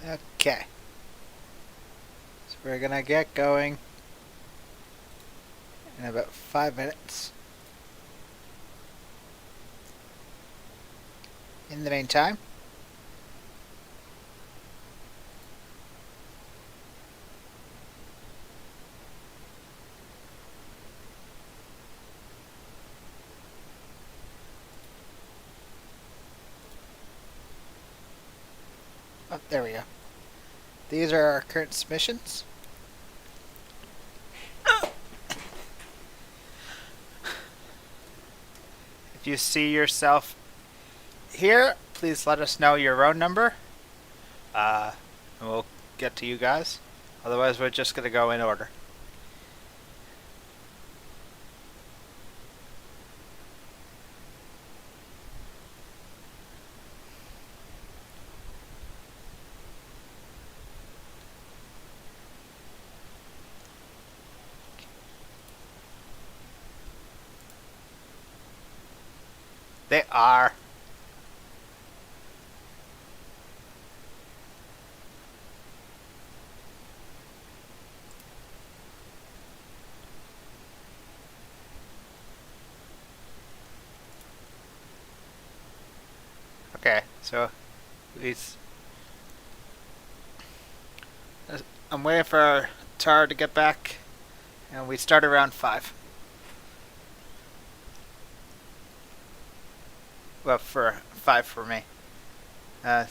Okay. So we're gonna get going in about 5 minutes. In the meantime, oh, there we go. These are our current submissions. If you see yourself here, please let us know your road number. And we'll get to you guys. Otherwise, we're just gonna go in order. They are. Okay, so these. I'm waiting for Tar to get back, and we start around 5. Well, for 5 for me. Uh,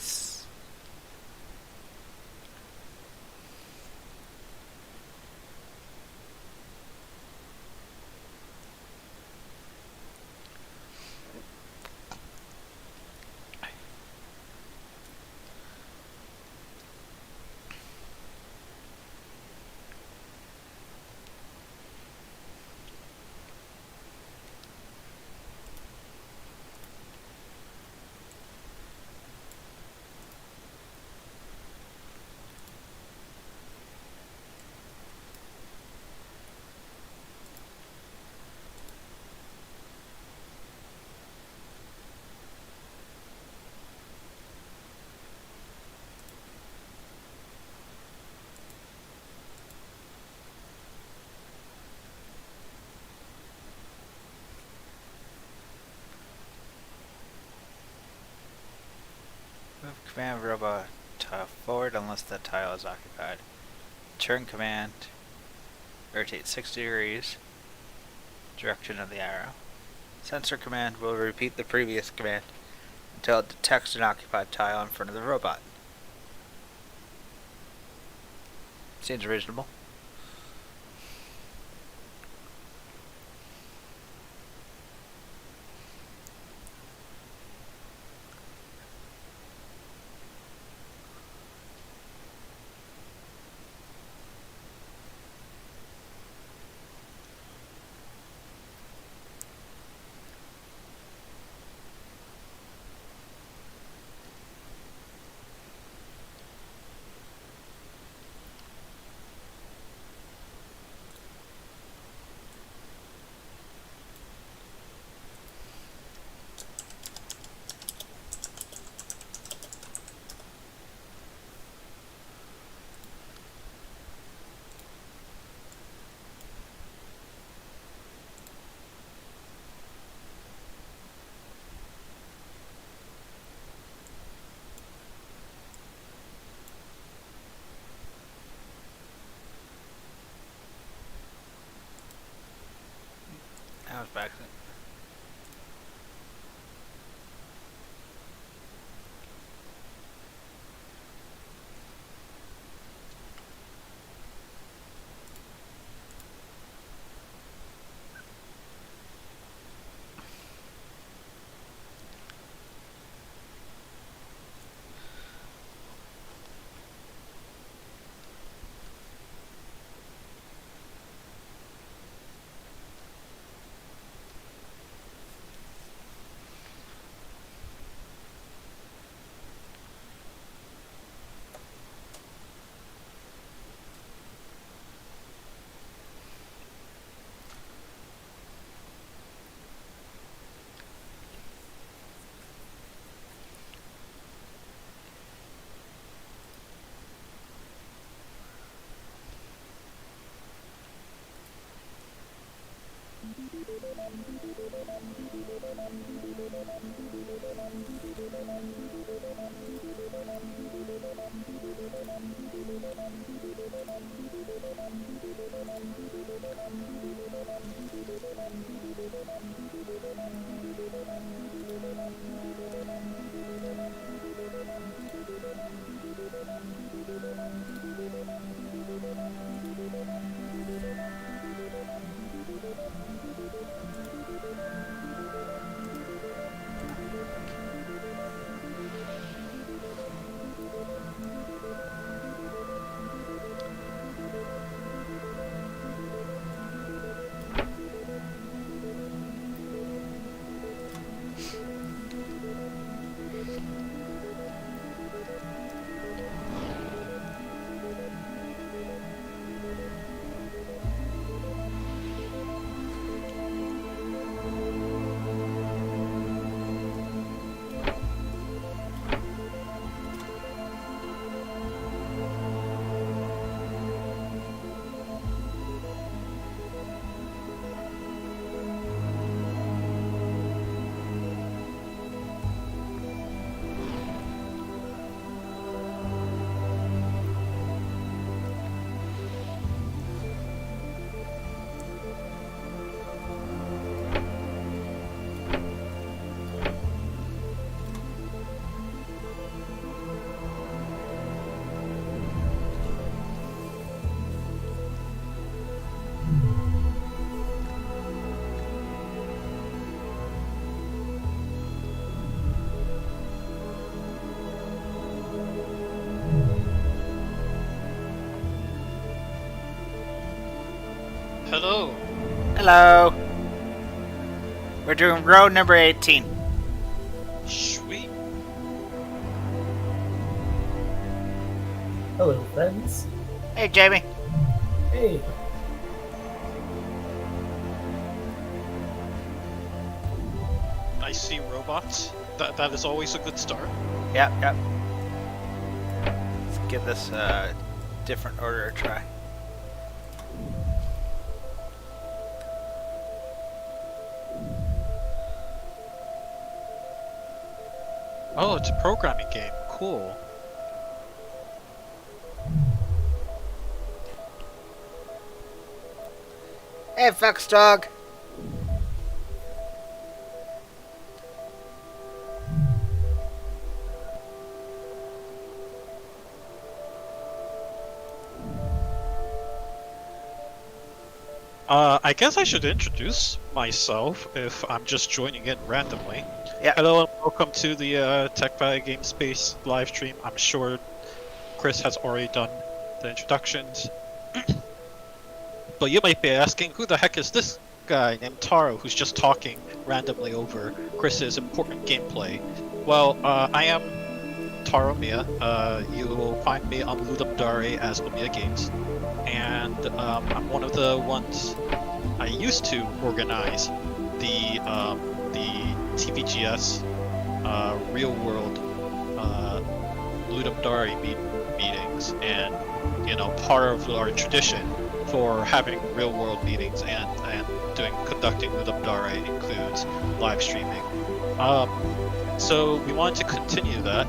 Move command robot tile forward unless the tile is occupied. Turn command. Rotate 60 degrees. Direction of the arrow. Sensor command will repeat the previous command until it detects an occupied tile in front of the robot. Seems reasonable. Hello. Hello. We're doing row number 18. Sweet. Hello, friends. Hey, Jamie. Hey. I see robots. That is always a good start. Yep. Let's give this a different order a try. Oh, it's a programming game. Cool. Hey, Fox Dog. I guess I should introduce myself if I'm just joining in randomly. Yeah. Hello and welcome to the Tech Valley Game Space live stream. I'm sure Chris has already done the introductions. But you might be asking, who the heck is this guy named Taro who's just talking randomly over Chris's important gameplay? Well, I am Taro Mia. You will find me on Ludum Dare as Omiya Games. And I'm one of the ones I used to organize the TVGS real world Ludum Dare meetings, and part of our tradition for having real world meetings and conducting Ludum Dare includes live streaming. So we wanted to continue that,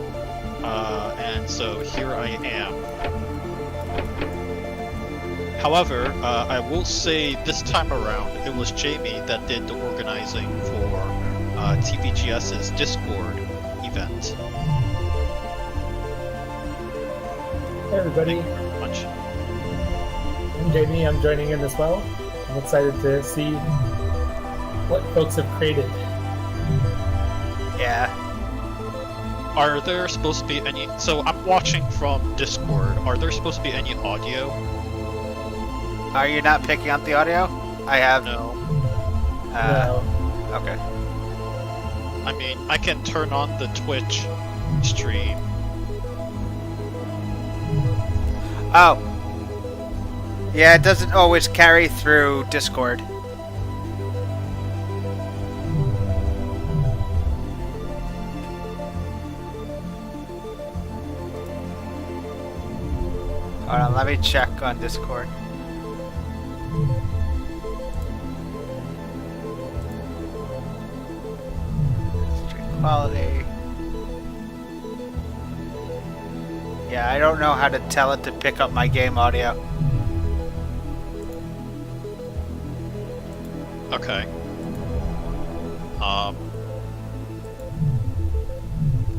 and so here I am. However, I will say this time around, it was Jamie that did the organizing for TVGS's Discord event. Hey, everybody. Thank you very much. I'm Jamie. I'm joining in as well. I'm excited to see what folks have created. Yeah. Are there supposed to be any... So I'm watching from Discord. Are there supposed to be any audio? Are you not picking up the audio? I have. No. No. Okay. I mean, I can turn on the Twitch stream. Oh. Yeah, it doesn't always carry through Discord. Hold on, let me check on Discord. Stream quality. Yeah, I don't know how to tell it to pick up my game audio. Okay.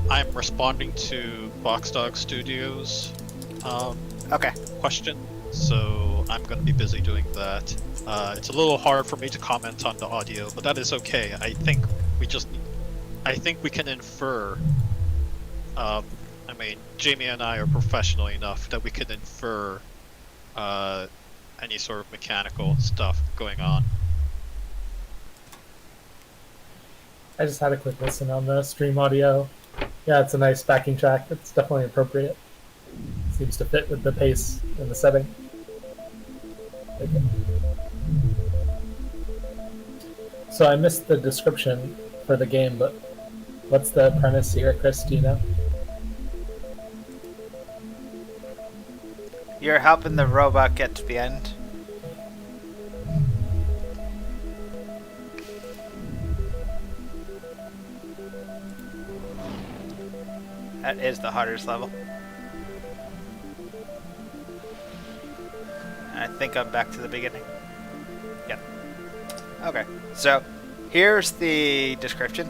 I'm responding to Boxdog Studios Okay. question, so I'm going to be busy doing that. It's a little hard for me to comment on the audio, but that is okay. I think we can infer. I mean, Jamie and I are professional enough that we can infer any sort of mechanical stuff going on. I just had a quick listen on the stream audio. Yeah, it's a nice backing track. It's definitely appropriate. Seems to fit with the pace and the setting. Okay. So I missed the description for the game, but what's the premise here, Chris? Do you know? You're helping the robot get to the end. That is the hardest level. I think I'm back to the beginning. Yep. Okay, so here's the description.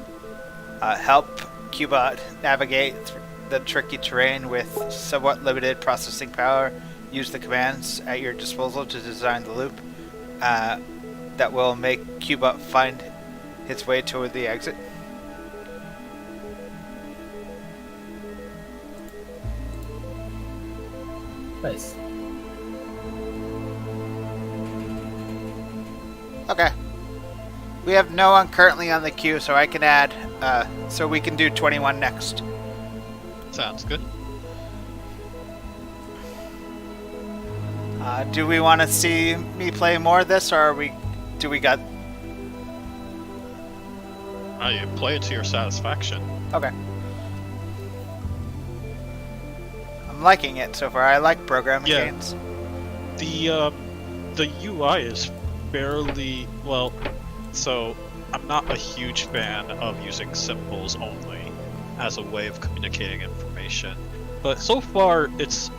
Help Qbot navigate the tricky terrain with somewhat limited processing power. Use the commands at your disposal to design the loop that will make Qbot find its way toward the exit. Nice. Okay. We have no one currently on the queue, so I can add, so we can do 21 next. Sounds good. Do we want to see me play more of this, or do we got... You play it to your satisfaction. Okay. I'm liking it so far. I like programming Yeah. games. The UI is fairly well. So I'm not a huge fan of using symbols only as a way of communicating information, but so far it's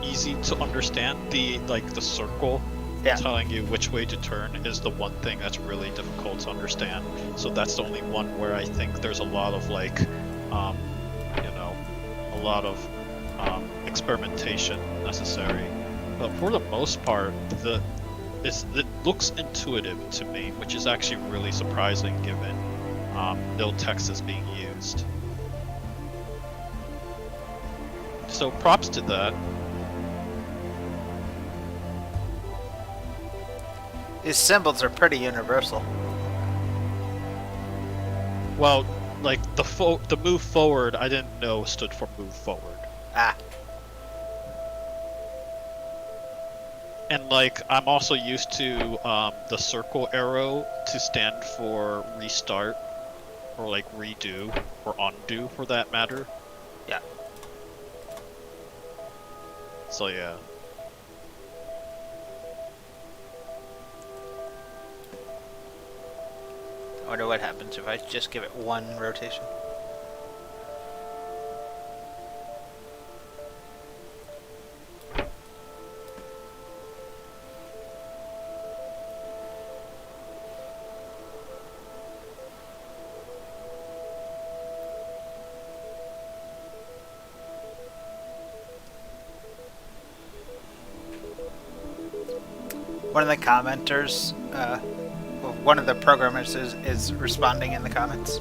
easy to understand. The circle telling you which way to turn is the one thing that's really difficult to understand. So that's the only one where I think there's a lot of a lot of experimentation necessary. But for the most part, it looks intuitive to me, which is actually really surprising given no text is being used. So props to that. These symbols are pretty universal. Well, like the move forward, I didn't know stood for move forward. Ah. And I'm also used to the circle arrow to stand for restart, or redo, or undo for that matter. Yeah. So yeah. I wonder what happens if I just give it one rotation. One of the commenters, one of the programmers is responding in the comments.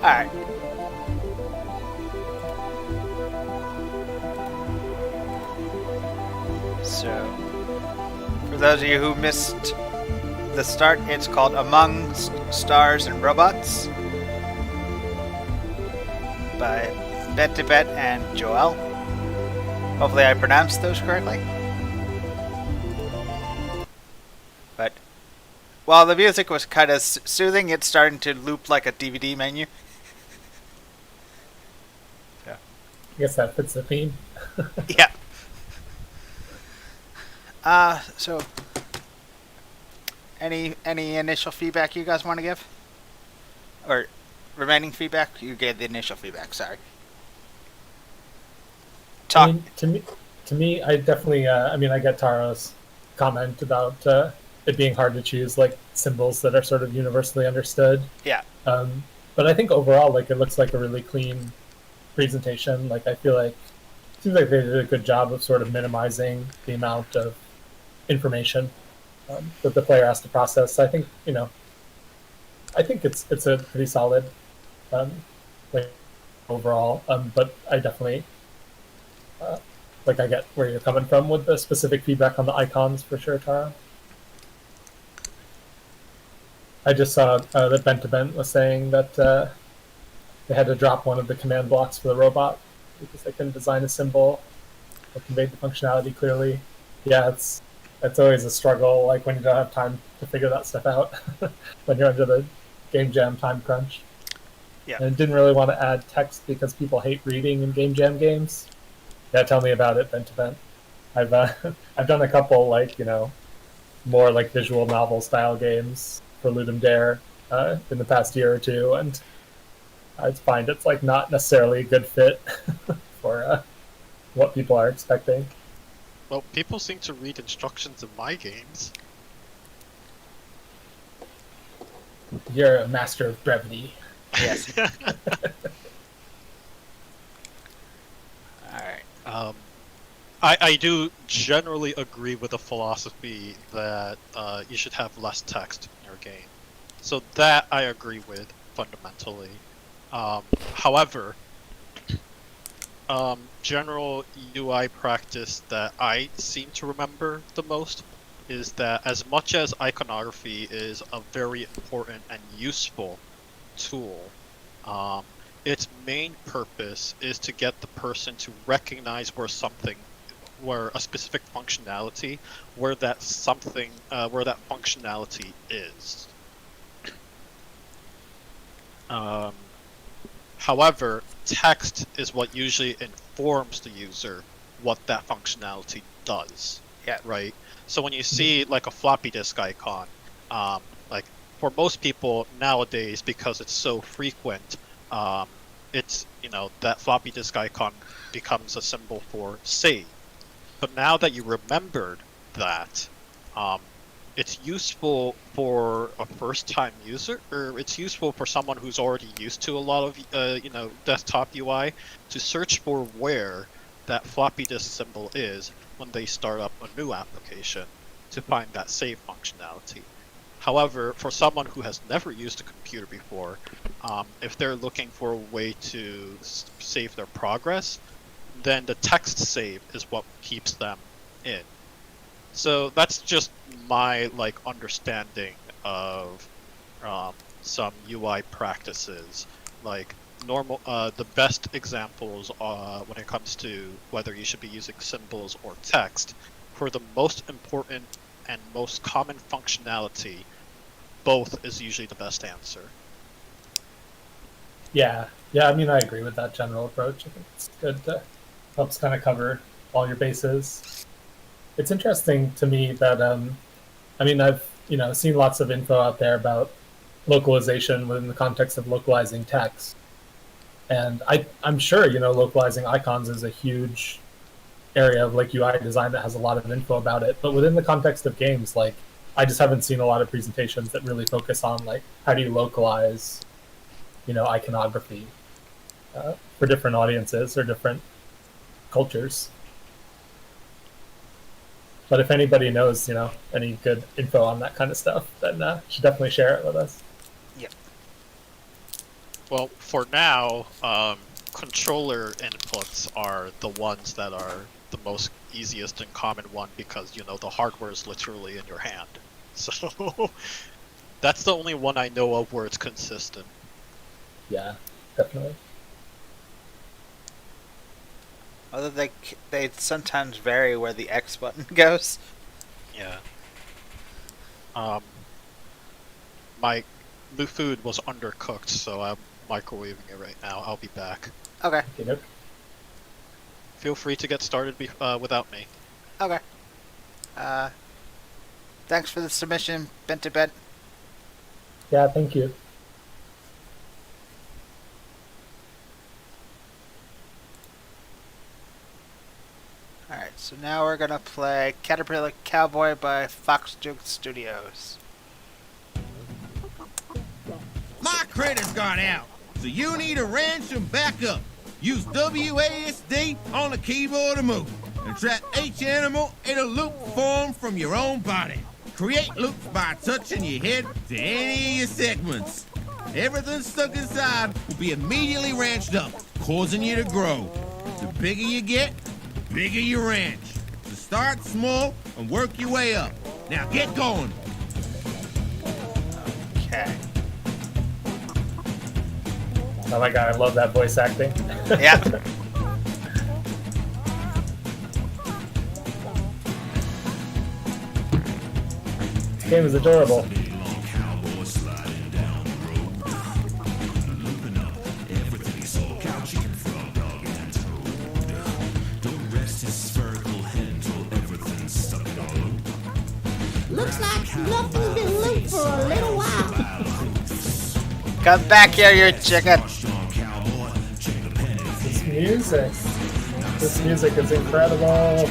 Alright. So, for those of you who missed the start, it's called Among Stars and Robots by Bet and Joel. Hopefully I pronounced those correctly. But while the music was kind of soothing, it's starting to loop like a DVD menu. I guess that fits the theme. Yeah. So any initial feedback you guys want to give? Or remaining feedback? You gave the initial feedback, sorry. Talk. I mean, to me, I definitely, I get Taro's comment about it being hard to choose symbols that are sort of universally understood. Yeah. But I think overall, it looks like a really clean presentation. I feel like it seems like they did a good job of sort of minimizing the amount of information that the player has to process. I think I think it's a pretty solid overall. But I definitely I get where you're coming from with the specific feedback on the icons for sure, Taro. I just saw that Bent was saying that they had to drop one of the command blocks for the robot because they couldn't design a symbol that conveyed the functionality clearly. Yeah, it's always a struggle, when you don't have time to figure that stuff out when you're under the Game Jam time crunch. Yeah. And didn't really want to add text because people hate reading in Game Jam games. Yeah, tell me about it, Bent. I've I've done a couple more visual novel style games for Ludum Dare in the past year or two, and I find it's not necessarily a good fit for what people are expecting. Well, people seem to read instructions in my games. You're a master of brevity. Yes. Alright. I do generally agree with the philosophy that you should have less text in your game. So that I agree with fundamentally. However, general UI practice that I seem to remember the most is that as much as iconography is a very important and useful tool, its main purpose is to get the person to recognize where a specific functionality, where that functionality is. However, text is what usually informs the user what that functionality does. Yeah. Right? So when you see like a floppy disk icon, like for most people nowadays, because it's so frequent, it's, that floppy disk icon becomes a symbol for save. But now that you remembered that, it's useful for a first-time user, or it's useful for someone who's already used to a lot of, desktop UI, to search for where that floppy disk symbol is when they start up a new application to find that save functionality. However, for someone who has never used a computer before, if they're looking for a way to save their progress, then the text save is what keeps them in. So that's just my understanding of some UI practices. Like the best examples when it comes to whether you should be using symbols or text, for the most important and most common functionality, both is usually the best answer. Yeah, I mean, I agree with that general approach. I think it's good to helps kind of cover all your bases. It's interesting to me that I've seen lots of info out there about localization within the context of localizing text, and I'm sure localizing icons is a huge area of UI design that has a lot of info about it. But within the context of games, I just haven't seen a lot of presentations that really focus on how do you localize iconography for different audiences or different cultures. But if anybody knows, any good info on that kind of stuff, then should definitely share it with us. Yep. Well, for now, controller inputs are the ones that are the most easiest and common one because, the hardware is literally in your hand. So that's the only one I know of where it's consistent. Yeah, definitely. Although they sometimes vary where the X button goes. Yeah. My food was undercooked, so I'm microwaving it right now. I'll be back. Okay. Feel free to get started without me. Okay. Thanks for the submission, Bent to Bent. Yeah, thank you. Alright, so now we're gonna play Caterpillar Cowboy by Fox Duke Studios. My credit's gone out, so you need to ranch them back up. Use WASD on the keyboard to move, and trap each animal in a loop formed from your own body. Create loops by touching your head to any of your segments. Everything stuck inside will be immediately ranched up, causing you to grow. The bigger you get, the bigger your ranch. So start small and work your way up. Now get going. Okay. Oh my god, I love that voice acting. Yeah. This game is adorable. Looks like nothing's been looped for a little while. Come back here, you chicken. This music is incredible.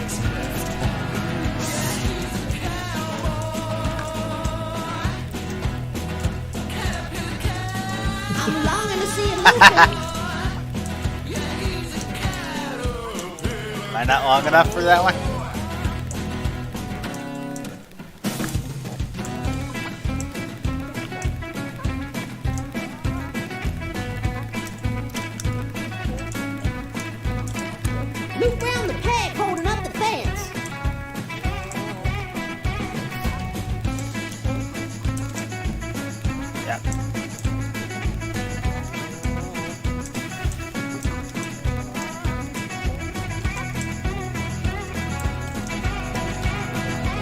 I'm longing to see it looping. I not long enough for that one? Loop round the peg holding up the fence. Yeah.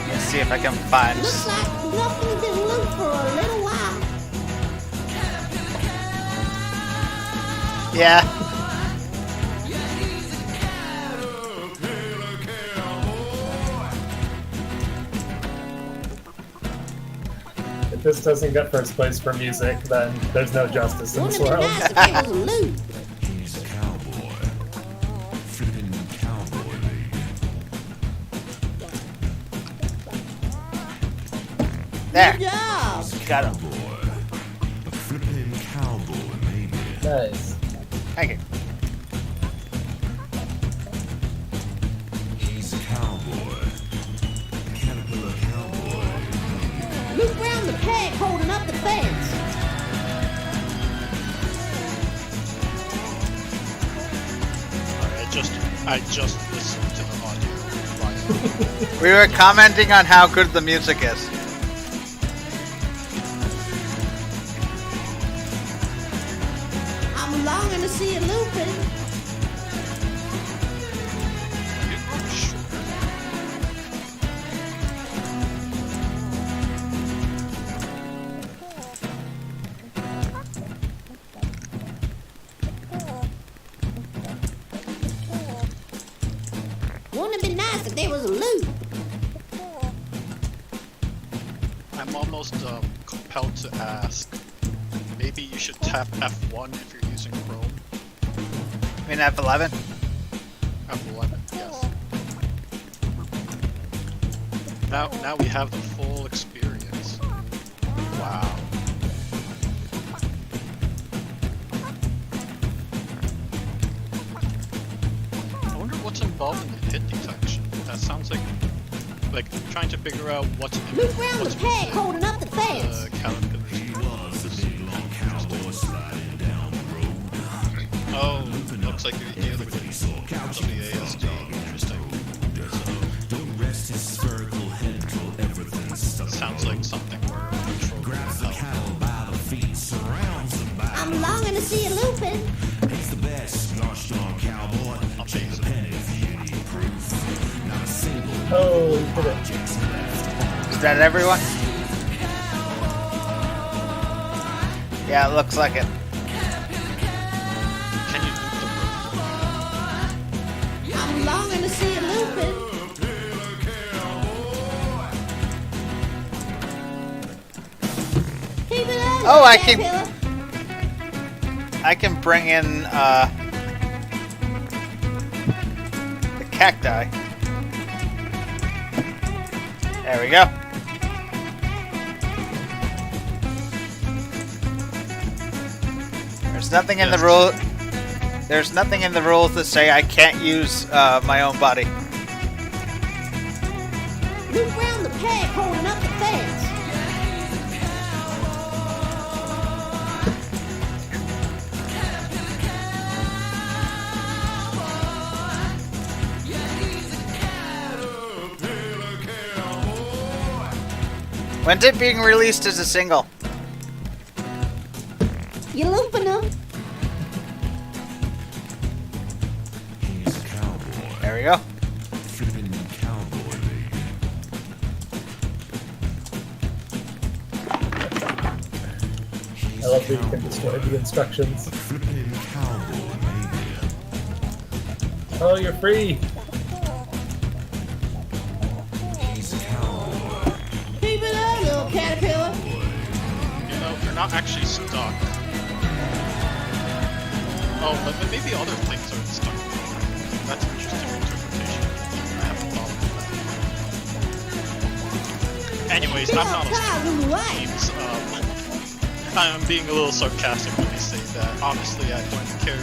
Let's see if I can find. Looks like nothing's been looped for a little while. Yeah. If this doesn't get first place for music, then there's no justice in this Wouldn't it be world. nice if it was a loop? He's a cowboy. Flippin' cowboy, baby. There. Good job. Got him. Boy. A flippin' cowboy, baby. Nice. Thank you. He's a cowboy. A caterpillar cowboy. Loop round the peg holding up the fence. I just listened to the audio. Right. We were commenting on how good the music is. I'm longing to see it looping. Wouldn't it be nice if there was a loop? I'm almost compelled to ask. Maybe you should tap F1 if you're using Chrome. I mean F11. F11, yes. Now we have the full experience. Wow. I wonder what's involved in the hit detection. That sounds like trying to figure out what's in Loop round what's the peg within holding up the fence. caterpillars. He was a big long cowboy sliding down the road. Oh, looks like you're dealing with He saw couch the ASD. Interesting. Don't rest his spherical head till everything's stuck. Sounds like something where control Grabs the cattle by the feet, surrounds them by. I'm longing to see it looping. He's the best, gosh darn cowboy. Take a penny if you need proof. Not a single Oh, you did it. object's left. Is that everyone? Yeah, it looks like it. Can you loop the rope? I'm longing to see it looping. Keep it up. Oh, I can- Caterpillar. I can bring in the cacti. There we go. There's nothing in the rule. There's nothing in the rules that say I can't use my own body. Loop round the peg holding up the fence. When's it being released as a single? You looping them. He's a cowboy. There we go. Flippin' cowboy, baby. I love that you can destroy the instructions. Flippin' cowboy, baby. Oh, you're free! He's a cowboy. Keep it up, little caterpillar. You know, you're not actually stuck. Oh, but maybe other things are stuck. That's an interesting interpretation. I haven't thought of that. Anyways, I'm not a Tied in the way. games. I'm being a little sarcastic when I say that. Honestly, I don't care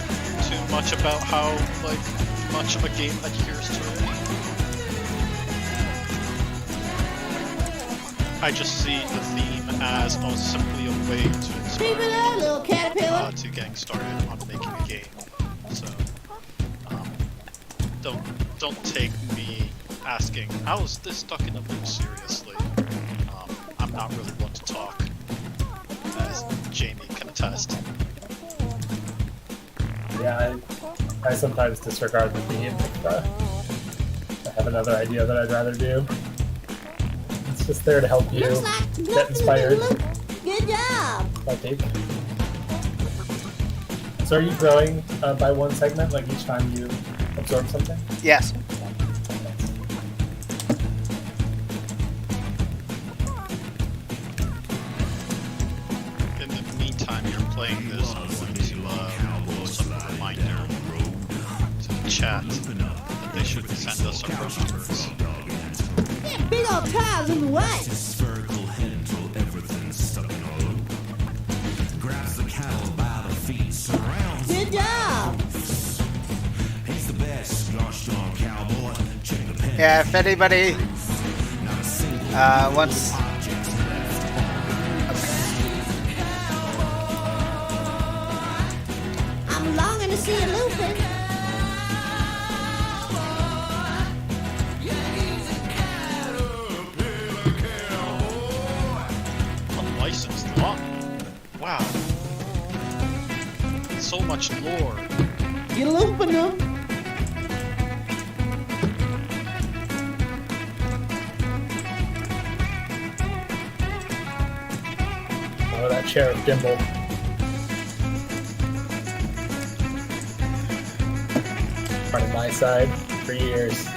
too much about how like much of a game adheres to it. I just see the theme as simply a way to Keep it up, little caterpillar. to getting started on making a game. So don't take me asking how is this stuck in a loop seriously. I'm not really one to talk, as Jamie can attest. Yeah, I sometimes disregard the theme if I have another idea that I'd rather do. It's just there to help you Looks like get nothing's inspired. been looped. Good job. I think. So are you growing by one segment, like each time you absorb something? Yes. In the meantime, you're playing this, I'm going to some reminder to the chat that they should send us some reminders. That big old tire's in the way. Spherical head until everything's stuck in a loop. Grabs the cattle by the feet, surrounds. Good job. He's the best, gosh darn cowboy. Check the pen. Yeah, if anybody wants... I'm longing to see you looping. Unlicensed law. Wow. So much lore. You looping them. Oh, that Sheriff Dimble. Part of my side for years.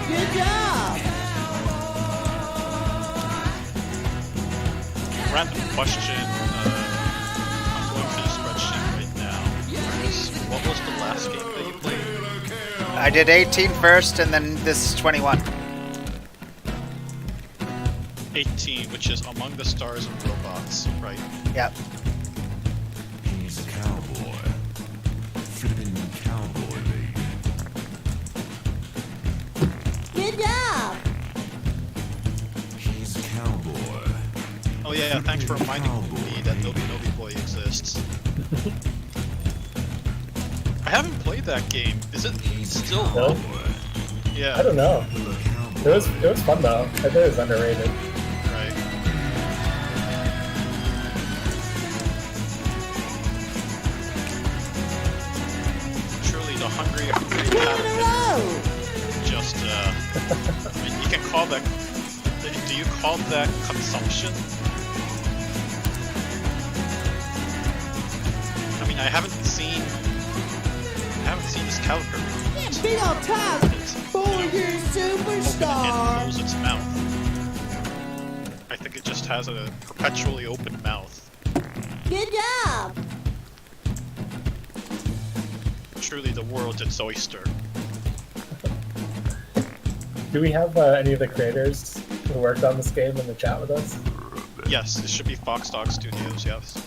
Good job. Random question. I'm going through the spreadsheet right now. What was the last game that you played? I did 18 first, and then this is 21. 18, which is Among the Stars and Robots, right? Yep. He's a cowboy. Flippin' cowboy, baby. Good job. He's a cowboy. Oh yeah, thanks for reminding me that Nobi Boy exists. I haven't played that game. Is it still Really? Yeah, I don't know. It was fun though. I think it was underrated. right. Surely the hungry Two in a row. just you can call that. Do you call that consumption? I mean, I haven't seen this caliper. That big old tire's for your Open and superstar. close its mouth. I think it just has a perpetually open mouth. Good job. Truly, the world's its oyster. Do we have any of the creators who worked on this game in the chat with us? Yes, it should be Foxdog Studios. Yes.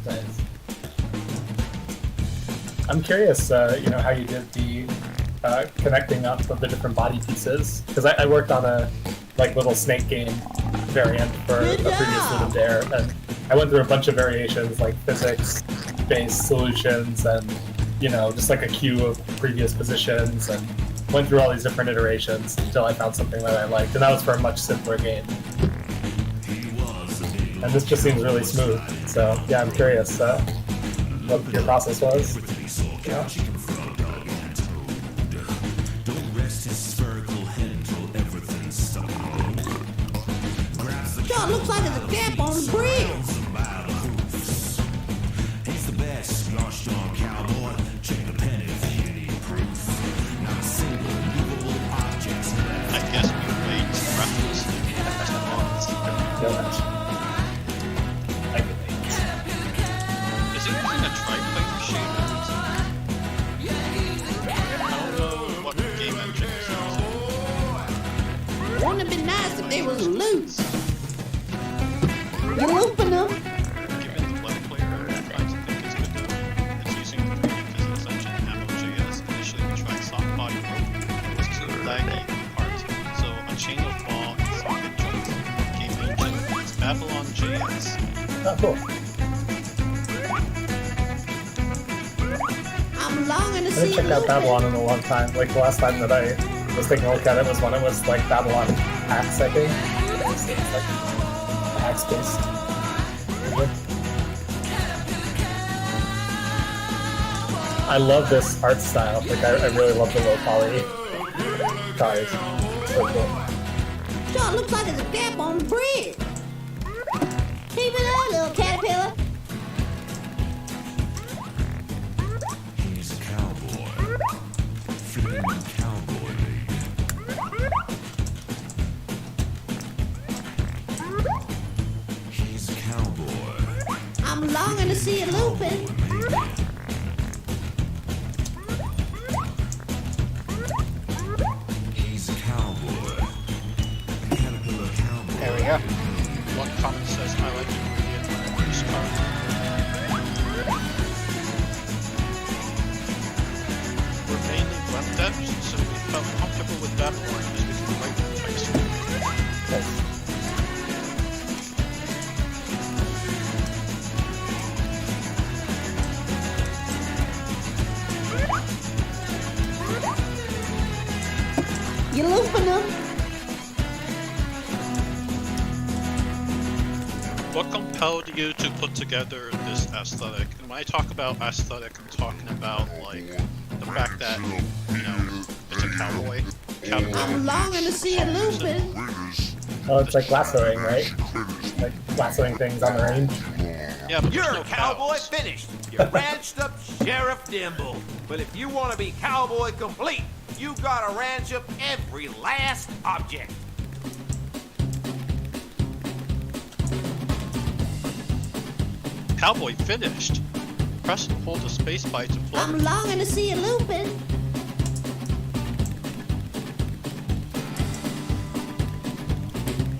Nice. I'm curious, how you did the connecting up of the different body pieces, because I worked on a little snake game variant for a Good previous job. Ludum Dare, and I went through a bunch of variations like physics-based solutions and just like a queue of previous positions, and went through all these different iterations until I found something that I liked, and that was for a much simpler game. And this just seems really smooth. So yeah, I'm curious what your process was. Yeah. Don't rest his spherical head until everything's stuck in a loop. Grabs the Sure looks like there's a gap on the bridge. by the hooves. He's the best, gosh darn cowboy. Check the pen if you need proof. Not a single movable object's left. I guess we played breathlessly for 2 months. No match. I can make it. Is it using a triplane machine? I don't know what game engine it's using. Wouldn't it be nice if they was loose? on JS. Oh, cool. I'm longing to I see haven't checked out Lupin. Babylon in a long time. Like the last time that I was taking a look at it was when it was like Babylon Hacks, I think. It's like hacks based. I love this art style. Like I really love the low poly cars. So cool. Sure looks like there's a gap on the bridge. Keep it up, little caterpillar. He's a cowboy. Flipping cowboy lead. He's a cowboy. I'm longing to see a Lupin. He's a cowboy. A caterpillar cowboy. There we go. One comment says, I like to read this car. We're mainly web devs, so we felt comfortable with Babylon because we can write TypeScript. Nice. You looping them? What compelled you to put together this aesthetic? And when I talk about aesthetic, I'm talking about like the fact that, you know, it's a cowboy. I'm longing to see a Lupin. Oh, it's like lassoing, right? Like lassoing things on the range. Yeah, but You're there's a no cowboy cows. finished. You're ranched up Sheriff Dimble. But if you want to be cowboy complete, you gotta ranch up every last object. Cowboy finished. Press and hold the space bar to plug. I'm longing to see a Lupin.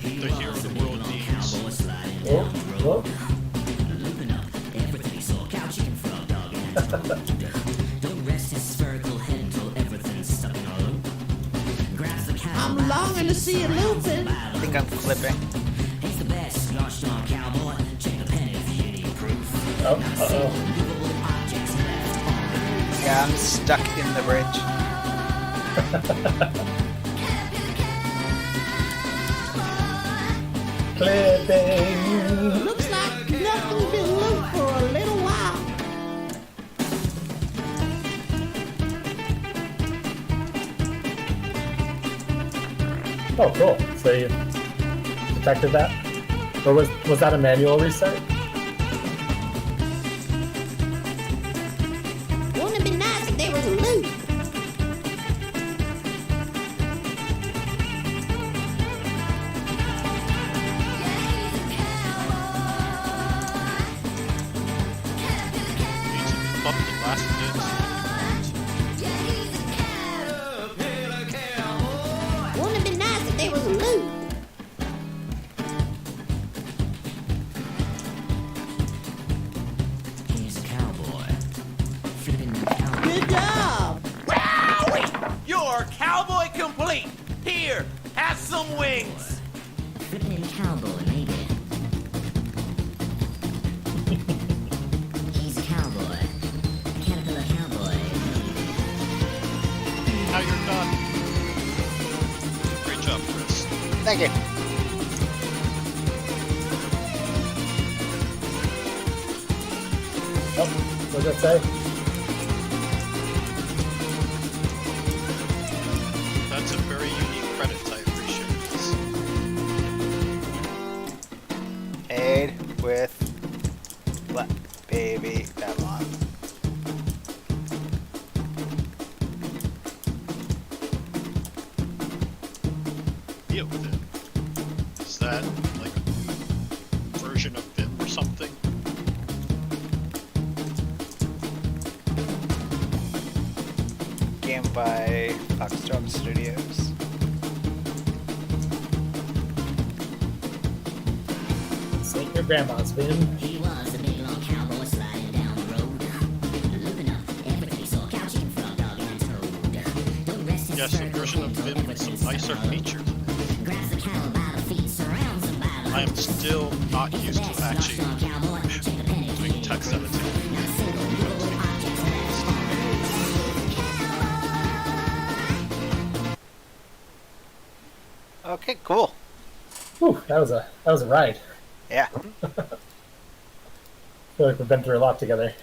The hero the world needs. Oh, whoa. I'm longing to see a Lupin. I think I'm flipping. Oh, uh-oh. Yeah, I'm stuck in the bridge. Clipping. Looks like nothing's been looped for a little while. Oh, cool. So you detected that? Or was that a manual restart? Wouldn't it be nice if there was a loop? Needs to be bumped the last Wouldn't it be nice if there was a loop? Good job. Wowie! You're cowboy complete. Here, have some wings. Flippin' cowboy, maybe. He's a cowboy. Caterpillar cowboy. Now you're done. Great job, Chris. Thank you. Oh, what does that say? That's a very unique credit type. Appreciate this. Aid with baby Babylon. Deal with it. Is that like a version of Vim or something? Game by Foxdrop Studios. It's like your grandma's Vim. He was a big long cowboy sliding down the road. Looping up everything he saw. Cow, chicken, frog, dog, and toad. Don't rest his Yes, a circle version of until Vim with some everything's nicer settled. features. Grabs the cattle by the feet, surrounds them by the I am still not used to actually doing text editing. Okay, cool. Whew, that was a ride. Yeah. I feel like we've been through a lot together.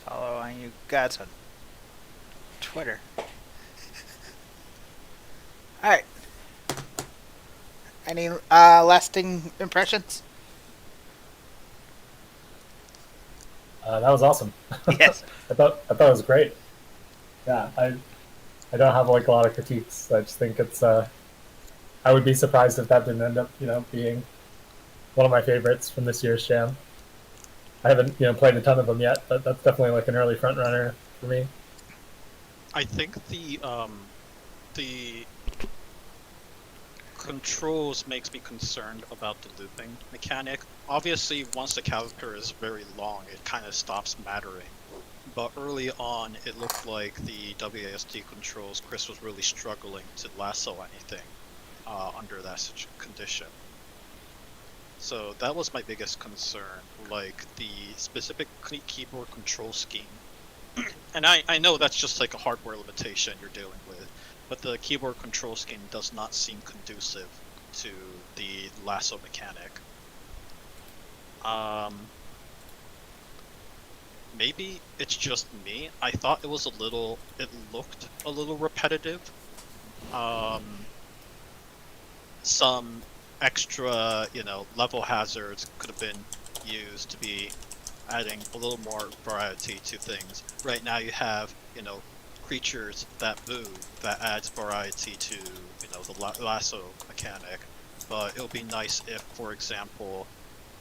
Following you guys on Twitter. Alright. Any lasting impressions? That was awesome. Yes. I thought it was great. Yeah, I don't have like a lot of critiques. I just think it's I would be surprised if that didn't end up, being one of my favorites from this year's jam. I haven't, played a ton of them yet, but that's definitely like an early front runner for me. I think the controls makes me concerned about the looping mechanic. Obviously, once the character is very long, it kind of stops mattering. But early on, it looked like the WASD controls, Chris was really struggling to lasso anything under that condition. So that was my biggest concern, like the specific keyboard control scheme. And I know that's just like a hardware limitation you're dealing with, but the keyboard control scheme does not seem conducive to the lasso mechanic. Maybe it's just me. I thought it looked a little repetitive. Some extra, level hazards could have been used to be adding a little more variety to things. Right now you have, creatures that move, that adds variety to, the lasso mechanic. But it would be nice if, for example,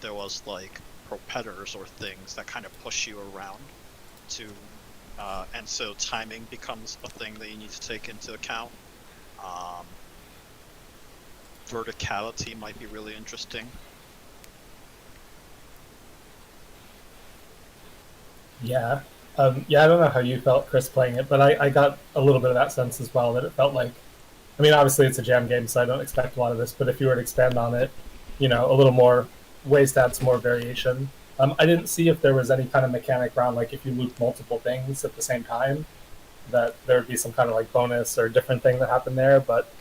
there was like propellers or things that kind of push you around to, and so timing becomes a thing that you need to take into account. Verticality might be really interesting. Yeah. Yeah, I don't know how you felt, Chris, playing it, but I got a little bit of that sense as well, that it felt like, obviously it's a jam game, so I don't expect a lot of this, but if you were to expand on it, a little more ways to add some more variation. I didn't see if there was any kind of mechanic around, like if you loop multiple things at the same time, that there would be some kind of like bonus or different thing that happened there, but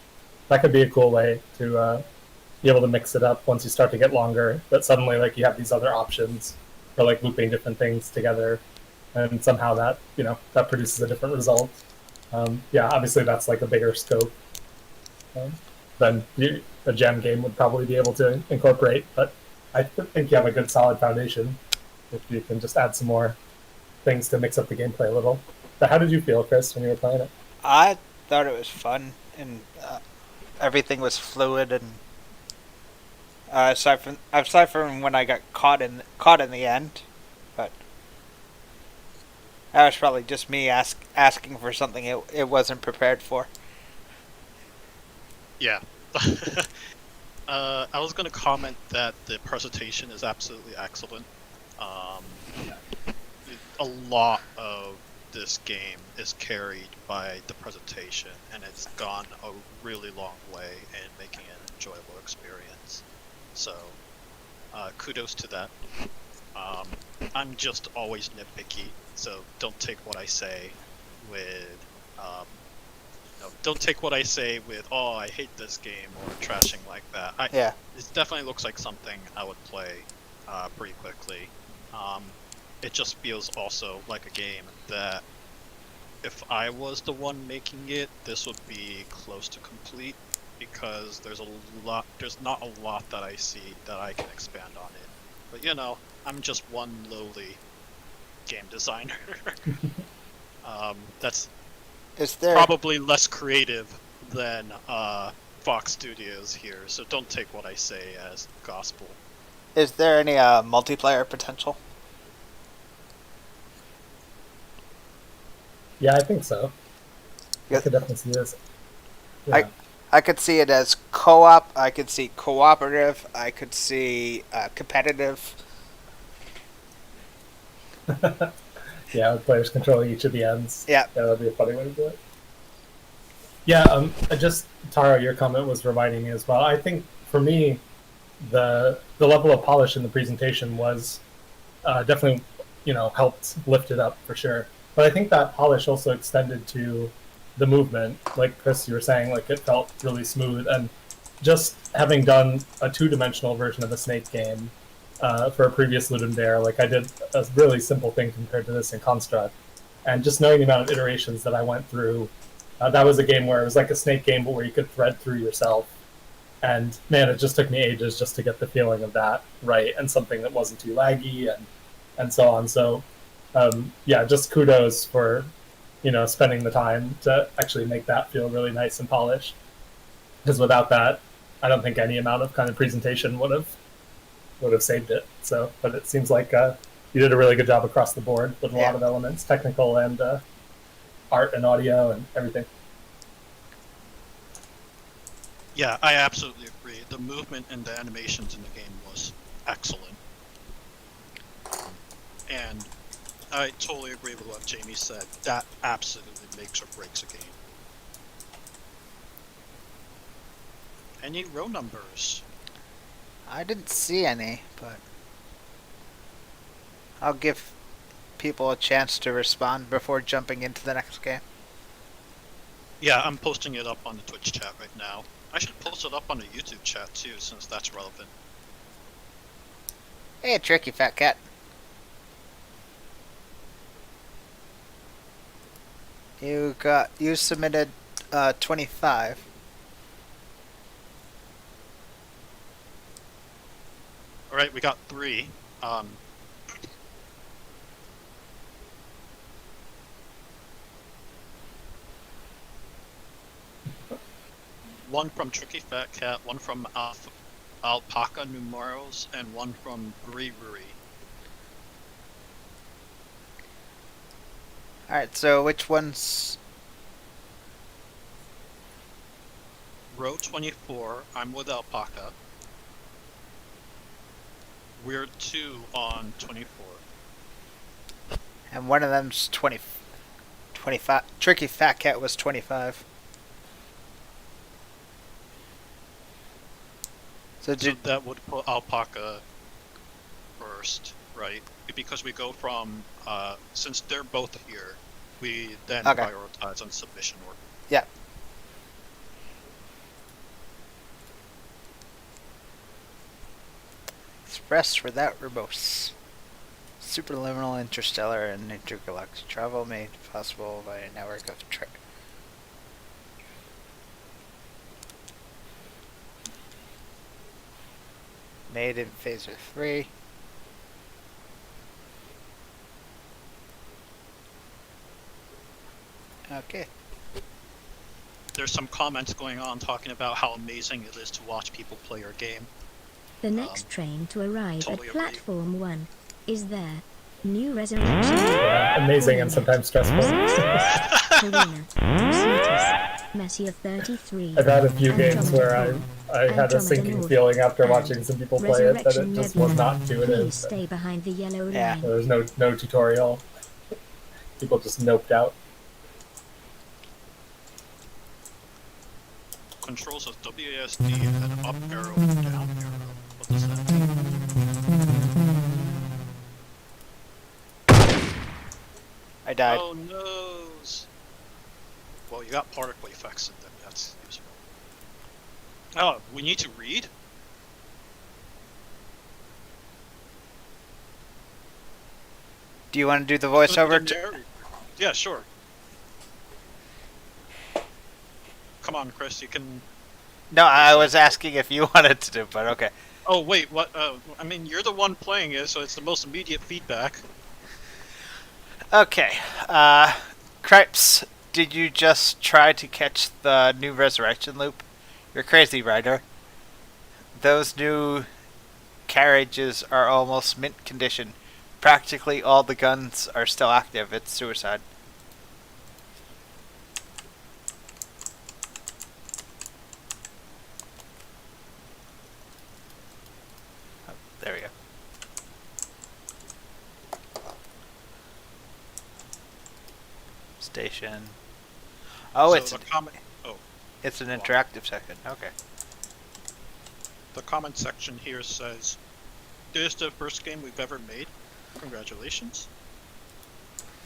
that could be a cool way to be able to mix it up once you start to get longer, that suddenly like you have these other options for like looping different things together, and somehow that that produces a different result. Yeah, obviously that's like a bigger scope than a jam game would probably be able to incorporate, but I think you have a good solid foundation if you can just add some more things to mix up the gameplay a little. But how did you feel, Chris, when you were playing it? I thought it was fun, and everything was fluid, and aside from when I got caught in the end, but that was probably just me asking for something it wasn't prepared for. Yeah. I was going to comment that the presentation is absolutely excellent. A lot of this game is carried by the presentation, and it's gone a really long way in making it an enjoyable experience. So, kudos to that. I'm just always nitpicky, so don't take what I say with don't take what I say with, oh, I hate this game, or trashing like that. Yeah. It definitely looks like something I would play pretty quickly. It just feels also like a game that if I was the one making it, this would be close to complete, because there's not a lot that I see that I can expand on it. But I'm just one lowly game designer. That's probably less creative than Fox Studios here, so don't take what I say as gospel. Is there any multiplayer potential? Yeah, I think so. Yeah. I could definitely see this. Yeah. I could see it as co-op, I could see cooperative, I could see competitive. Yeah, with players controlling each of the ends. Yeah. Yeah, that'd be a funny way to do it. Yeah, just Taro, your comment was reminding me as well. I think for me, the level of polish in the presentation was definitely, helped lift it up for sure. But I think that polish also extended to the movement. Like Chris, you were saying, like it felt really smooth. And just having done a two-dimensional version of a Snake game for a previous Ludum Dare, like I did a really simple thing compared to this in Construct. And just knowing the amount of iterations that I went through, that was a game where it was like a Snake game, but where you could thread through yourself. And man, it just took me ages just to get the feeling of that right, and something that wasn't too laggy and so on. So yeah, just kudos for spending the time to actually make that feel really nice and polished. Because without that, I don't think any amount of kind of presentation would have saved it. So, but it seems like you did a really good job across the board with a lot of elements, technical and art and audio and everything. Yeah, I absolutely agree. The movement and the animations in the game was excellent. And I totally agree with what Jamie said. That absolutely makes or breaks a game. Any row numbers? I didn't see any, but I'll give people a chance to respond before jumping into the next game. Yeah, I'm posting it up on the Twitch chat right now. I should post it up on the YouTube chat too, since that's relevant. Hey, tricky fat cat. You submitted 25. Alright, we got 3. One from Tricky Fat Cat, one from Alpaca Numeros, and one from Riri. Alright, so which one's... Row 24, I'm with Alpaca. We're 2 on 24. And one of them's 25. Tricky Fat Cat was 25. So that would put Alpaca first, right? Because we go from, since they're both here, we then prioritize on submission order. Yeah. Express without Remorse. Superliminal, interstellar, and intergalactic travel made possible by a network of made in Phaser 3. Okay. There's some comments going on talking about how amazing it is to watch people play your game. The next train to arrive totally at agree. platform 1 is there. New resurrection. Yeah, amazing and sometimes stressful. Messier 33. I've had a few games where I had a sinking feeling after watching some people play it that it just was not intuitive. Please stay behind the yellow Yeah. line. There was no tutorial. People just noped out. Controls of WASD and up arrow and down arrow. What does that mean? I died. Oh noes! Well, you got particle effects in them. That's useful. Oh, we need to read? Do you want to do the voiceover? Yeah, sure. Come on, Chris, you can... No, I was asking if you wanted to do, but okay. Oh, wait, what? I mean, you're the one playing it, so it's the most immediate feedback. Okay. Cripes, did you just try to catch the new resurrection loop? You're crazy, Ryder. Those new carriages are almost mint condition. Practically all the guns are still active. It's suicide. Oh, there we go. Station. Oh, So it's the comment. Oh, It's an interactive section. Okay. The comment section here says, "This is the first game we've ever made. Congratulations."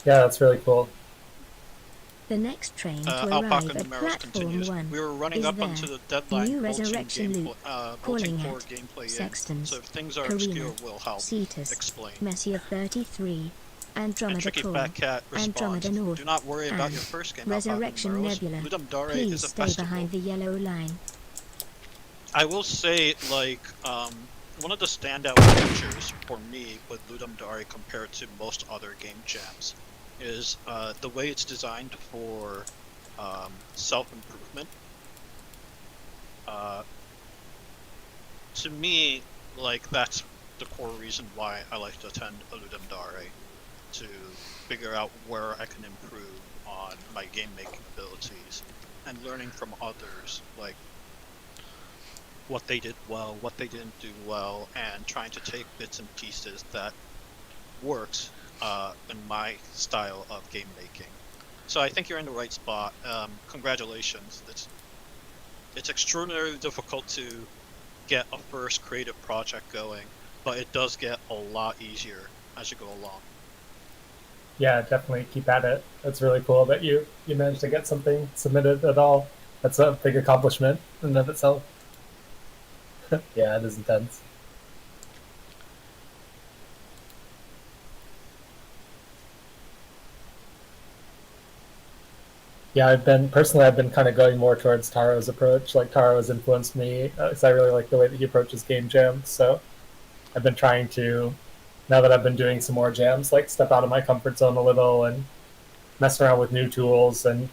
Yeah, that's really cool. The next train to Alpaca arrive at Numeros platform continues. 1 We were running is up there. onto the deadline New bolting resurrection loop, bolting calling core at gameplay in. Sextons, So if things are Carina, obscure, we'll help Cetus, explain. Messier 33, And Andromeda Tricky Core, Fat Cat responds, Andromeda North, "Do not worry about and your first game, Resurrection Alpaca Numeros. Nebula. Ludum Dare Please is a stay festival." behind the yellow line. I will say, like, one of the standout features for me with Ludum Dare compared to most other game jams is the way it's designed for self-improvement. To me, like, that's the core reason why I like to attend a Ludum Dare, to figure out where I can improve on my game-making abilities, and learning from others, like, what they did well, what they didn't do well, and trying to take bits and pieces that works in my style of game making. So I think you're in the right spot. Congratulations. It's extraordinarily difficult to get a first creative project going, but it does get a lot easier as you go along. Yeah, definitely keep at it. It's really cool that you managed to get something submitted at all. That's a big accomplishment in and of itself. Yeah, it is intense. Yeah, I've been kind of going more towards Taro's approach. Like, Taro has influenced me because I really like the way that he approaches game jams. So I've been trying to, now that I've been doing some more jams, like, step out of my comfort zone a little and mess around with new tools and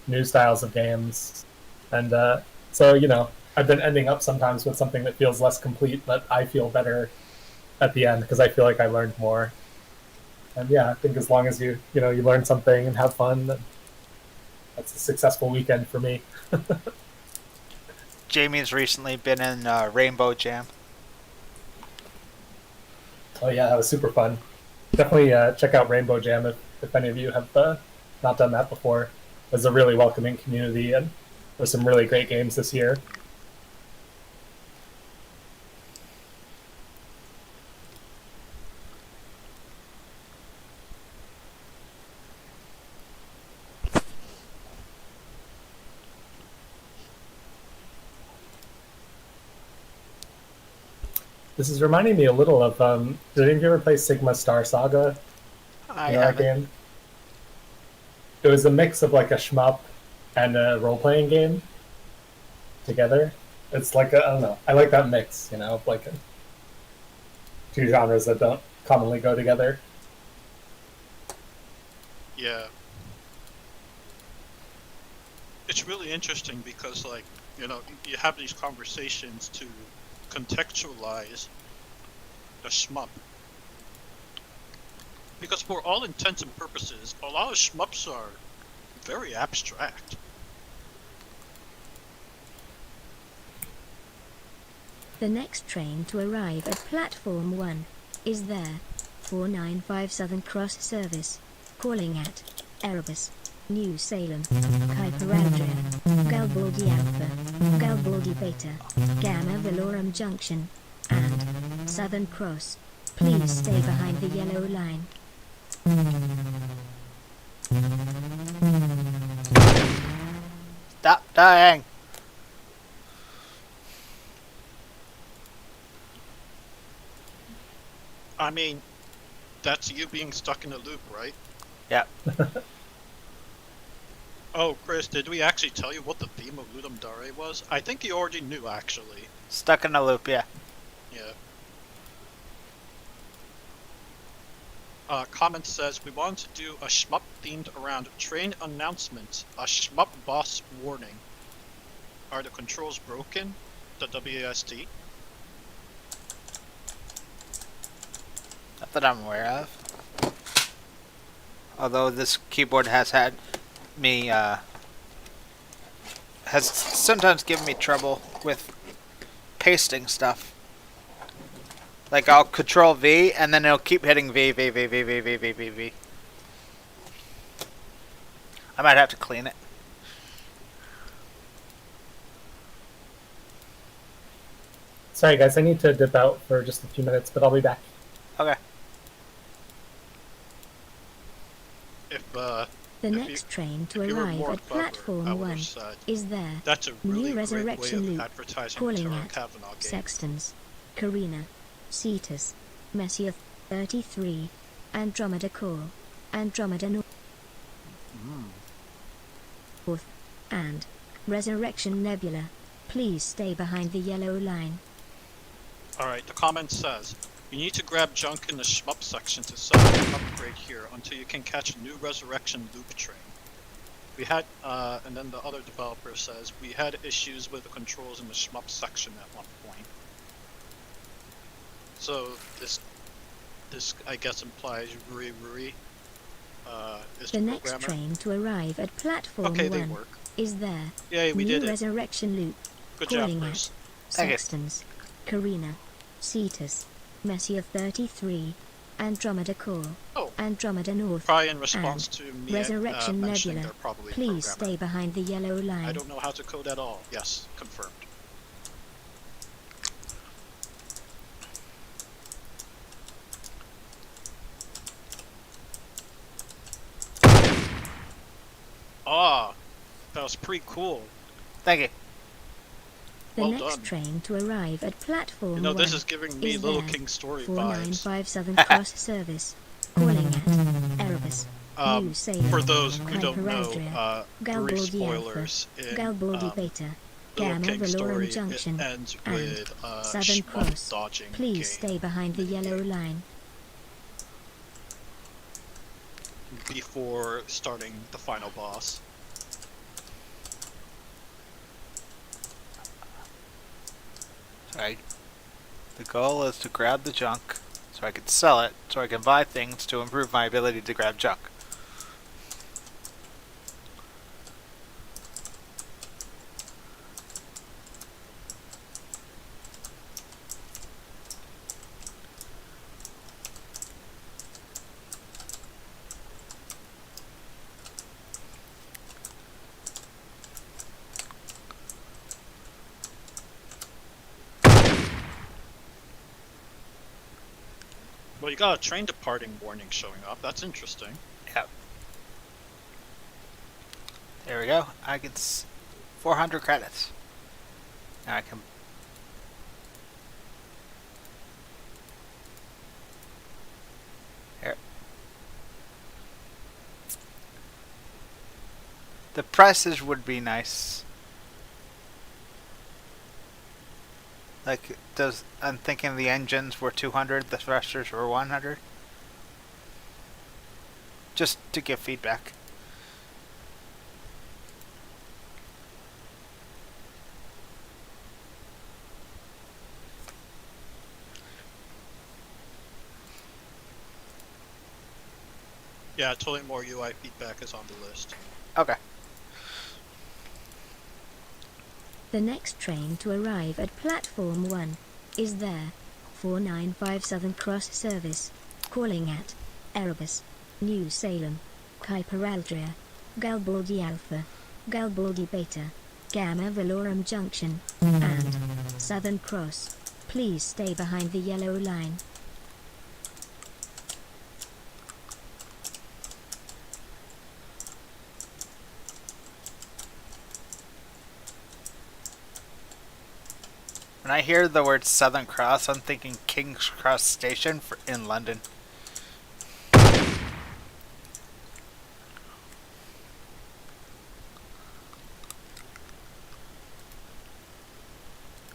new styles of games. And so, you know, I've been ending up sometimes with something that feels less complete, but I feel better at the end because I feel like I learned more. And yeah, I think as long as you learn something and have fun, then that's a successful weekend for me. Jamie's recently been in Rainbow Jam. Oh yeah, that was super fun. Definitely check out Rainbow Jam if any of you have not done that before. It was a really welcoming community, and there's some really great games this year. This is reminding me a little of, did any of you ever play Sigma Star Saga? I You know that haven't. game? It was a mix of like a shmup and a role-playing game together. It's like, I don't know, I like that mix, you know, of like two genres that don't commonly go together. Yeah. It's really interesting because, like, you know, you have these conversations to contextualize the shmup. Because for all intents and purposes, a lot of shmups are very abstract. The next train to arrive at platform 1 is there. 495 Southern Cross Service, calling at Erebus, New Salem, Kuiper Aldrin, Garibaldi Alpha, Garibaldi Beta, Gamma Velorum Junction, and Southern Cross. Please stay behind the yellow line. Stop dying! I mean, that's you being stuck in a loop, right? Yep. Oh, Chris, did we actually tell you what the theme of Ludum Dare was? I think you already knew, actually. Stuck in a loop, yeah. Yeah. Comment says, we wanted to do a shmup themed around train announcements, a shmup boss warning. Are the controls broken? The WASD? Not that I'm aware of. Although this keyboard has had me, has sometimes given me trouble with pasting stuff. Like, I'll Control V, and then it'll keep hitting V. I might have to clean it. Sorry, guys, I need to dip out for just a few minutes, but I'll be back. Okay. If The if next train to if you were arrive more at clever, I platform would've 1 said, is there. that's a really New great way resurrection of loop. advertising Calling Terra at Kavanaugh game. Sextons, Karina, Cetus, Messiah 33, Andromeda Core, Andromeda North, and Resurrection Nebula. Please stay behind the yellow line. Alright, the comment says, you need to grab junk in the shmup section to sell an upgrade here until you can catch a new resurrection loop train. We had, and then the other developer says, we had issues with the controls in the shmup section at one point. So this I guess implies Ruri is The the next programmer. train to arrive at platform Okay, they 1 work. is there. Yay, we New did it. resurrection loop. Good job, Calling Chris. at Thank you. Sextons, Karina, Cetus, Messiah 33, Andromeda Core, Oh. Andromeda North, Probably in response and to me Resurrection mentioning Nebula. they're probably a Please programmer. stay behind the yellow line. I don't know how to code at all. Yes, confirmed. Ah, that was pretty cool. Thank you. The Well next done. train to arrive at platform You know, 1 this is giving me is Little there. King Story vibes. 4957 cross service. Calling at Erebus, New Salem, For those who don't know, Hyperaldria, brief Galbaldi Alpha, spoilers in Galbaldi Beta, Little Gamma King Valorum Story, Junction, it ends and with Southern shmup Cross. dodging Please game stay behind the yellow line. before starting the final boss. Right. The goal is to grab the junk so I can sell it, so I can buy things to improve my ability to grab junk. Well, you got a train departing warning showing up. That's interesting. Yep. There we go. I get 400 credits. Now I can. Here. The prices would be nice. Like, I'm thinking the engines were 200, the thrusters were 100. Just to give feedback. Yeah, totally more UI feedback is on the list. Okay. The next train to arrive at platform 1 is there. 4957 cross service. Calling at Erebus, New Salem, Hyperaldria, Galbaldi Alpha, Galbaldi Beta, Gamma Valorum Junction, and Southern Cross. Please stay behind the yellow line. When I hear the word Southern Cross, I'm thinking King's Cross Station in London.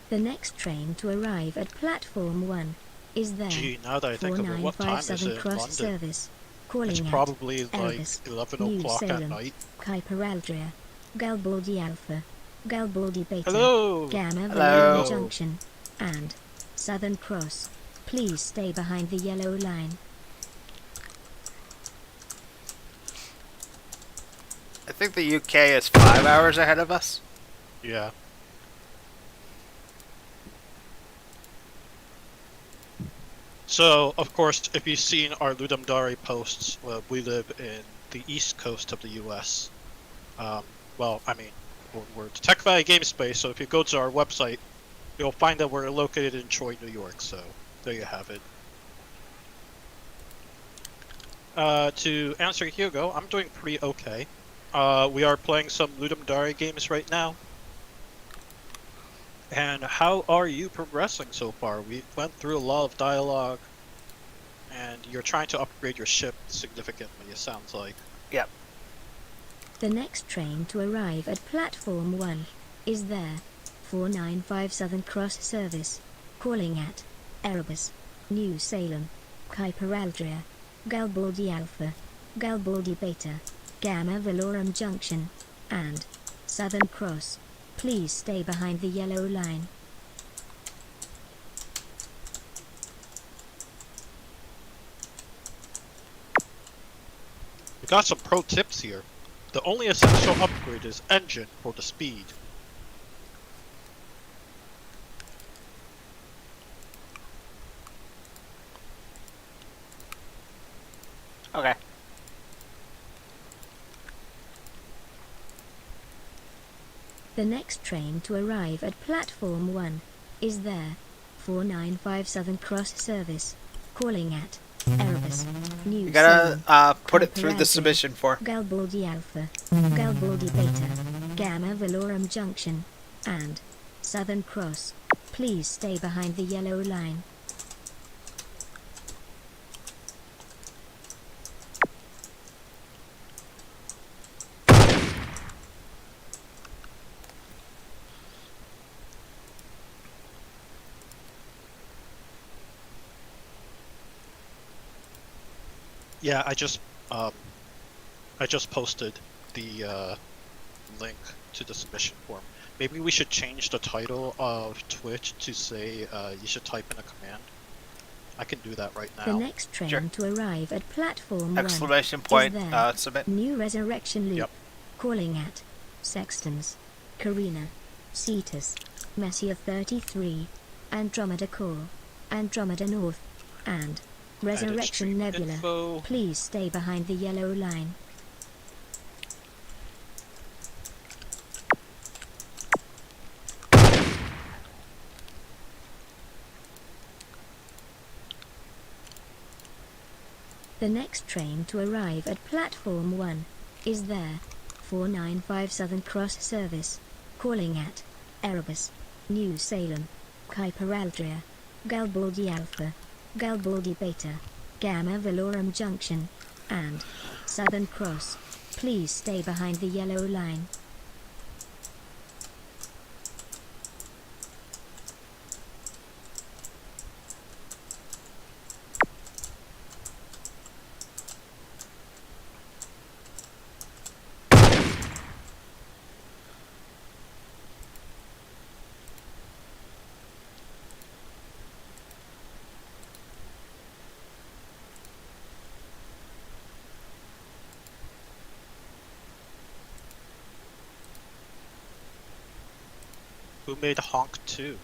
The next train to arrive at platform 1 is there. Gee, now that I think of it, what time is 4957 it in cross London? service. Calling It's at probably like Erebus, 11 New o'clock at Salem, night. Hyperaldria, Galbaldi Alpha, Galbaldi Beta, Hello! Gamma Hello. Valorum Junction, and Southern Cross. Please stay behind the yellow line. I think the UK is 5 hours ahead of us. Yeah. So, of course, if you've seen our Ludum Dare posts, we live in the east coast of the US. Well, I mean, we're the Tech Valley Game Space, so if you go to our website, You'll find that we're located in Troy, New York, so there you have it. To answer Hugo, I'm doing pretty okay. We are playing some Ludum Dare games right now. And how are you progressing so far? We went through a lot of dialogue, and you're trying to upgrade your ship significantly, it sounds like. Yep. The next train to arrive at Platform 1 is there. 495 Southern Cross Service. Calling at Erebus, New Salem, Hyperaldria, Garibaldi Alpha, Garibaldi Beta, Gamma Velorum Junction, and Southern Cross. Please stay behind the yellow line. We got some pro tips here. The only essential upgrade is engine for the speed. Okay. The next train to arrive at Platform 1 is there. 495 Southern Cross Service. Calling at Erebus, New You gotta Salem, put it through the Hyperaldria, submission form. Garibaldi Alpha, Garibaldi Beta, Gamma Velorum Junction, and Southern Cross. Please stay behind the yellow line. Yeah, I just posted the link to the submission form. Maybe we should change the title of Twitch to say you should type in a command. I can do that right now. The next train Sure. to arrive at Platform 1 Exclamation point, is there. submit. New Resurrection Loop. Yep. Calling at Sextons, Carina, Cetus, Messier 33, Andromeda Core, Andromeda North, and Resurrection stream Nebula. info. Please stay behind the yellow line. The next train to arrive at Platform 1 is there. 495 Southern Cross Service. Calling at Erebus, New Salem, Hyperaldria, Garibaldi Alpha, Garibaldi Beta, Gamma Velorum Junction, and Southern Cross. Please stay behind the yellow line. Who made HONK 2?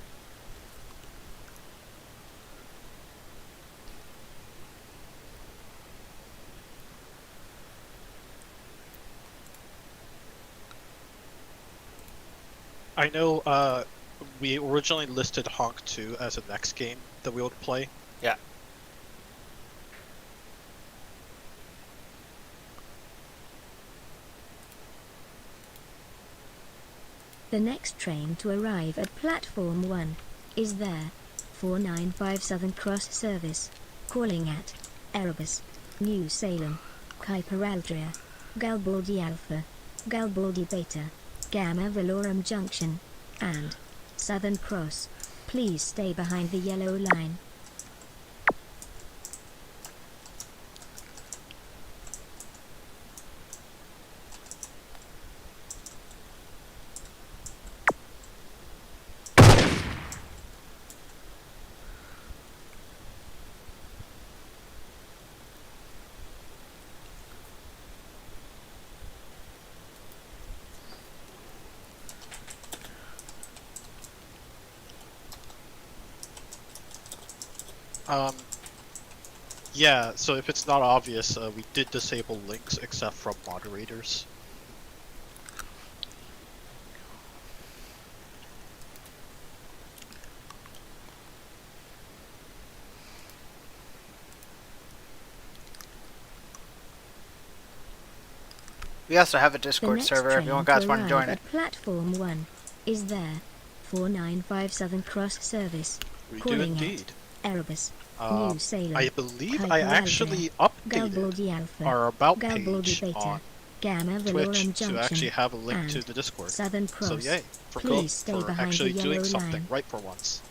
I know we originally listed HONK 2 as a next game that we would play. Yeah. The next train to arrive at Platform 1 is there. 495 Southern Cross Service. Calling at Erebus, New Salem, Hyperaldria, Garibaldi Alpha, Garibaldi Beta, Gamma Velorum Junction, and Southern Cross. Please stay behind the yellow line. Yeah, so if it's not obvious, we did disable links except from moderators. We also have a The Discord next server if train you guys to want to arrive join it. at platform 1 is there. 4957 cross service. We do Calling indeed. at Erebus, Um, New Salem. I believe Kuiper I Aldea, actually updated Galbaldi Alpha, our about Galbaldi page Beta, on Gamma Twitch Velorum to Junction, actually have a link to and the Discord. Southern So Cross. yay, for Please stay behind actually the doing yellow something line. right for once.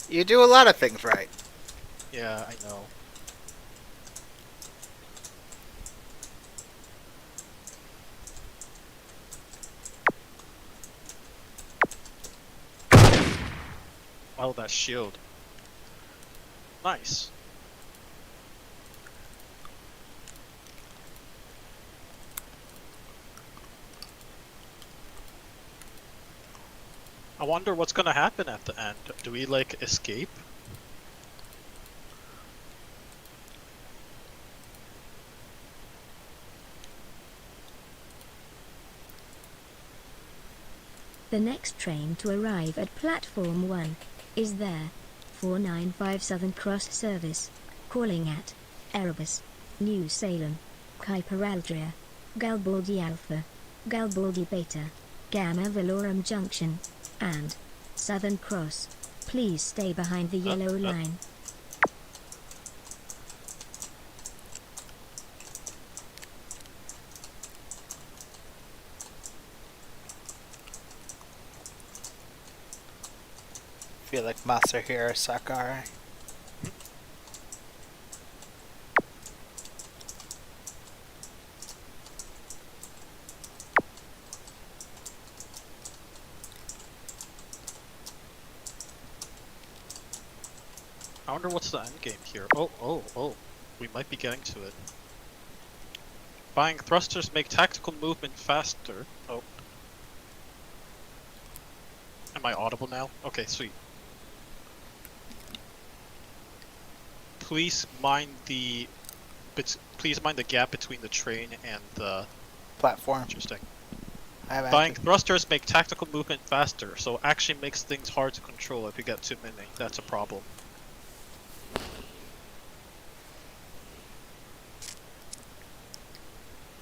You do a lot of things right. Yeah, I know. Oh, that shield. Nice. I wonder what's gonna happen at the end. Do we, like, escape? The next train to arrive at platform 1 is there. 495 Southern Cross service. Calling at Erebus, New Salem, Kuiper Aldea, Galbaldi Alpha, Galbaldi Beta, Gamma Velorum Junction, and Southern Cross. Please stay behind the yellow line. Feel like Masahiro Sakurai. I wonder what's the end game here. Oh. We might be getting to it. Buying thrusters make tactical movement faster. Oh. Am I audible now? Okay, sweet. Please mind the gap between the train and the Platform. interesting. I have Buying actually- thrusters make tactical movement faster, so actually makes things hard to control if you get too many. That's a problem.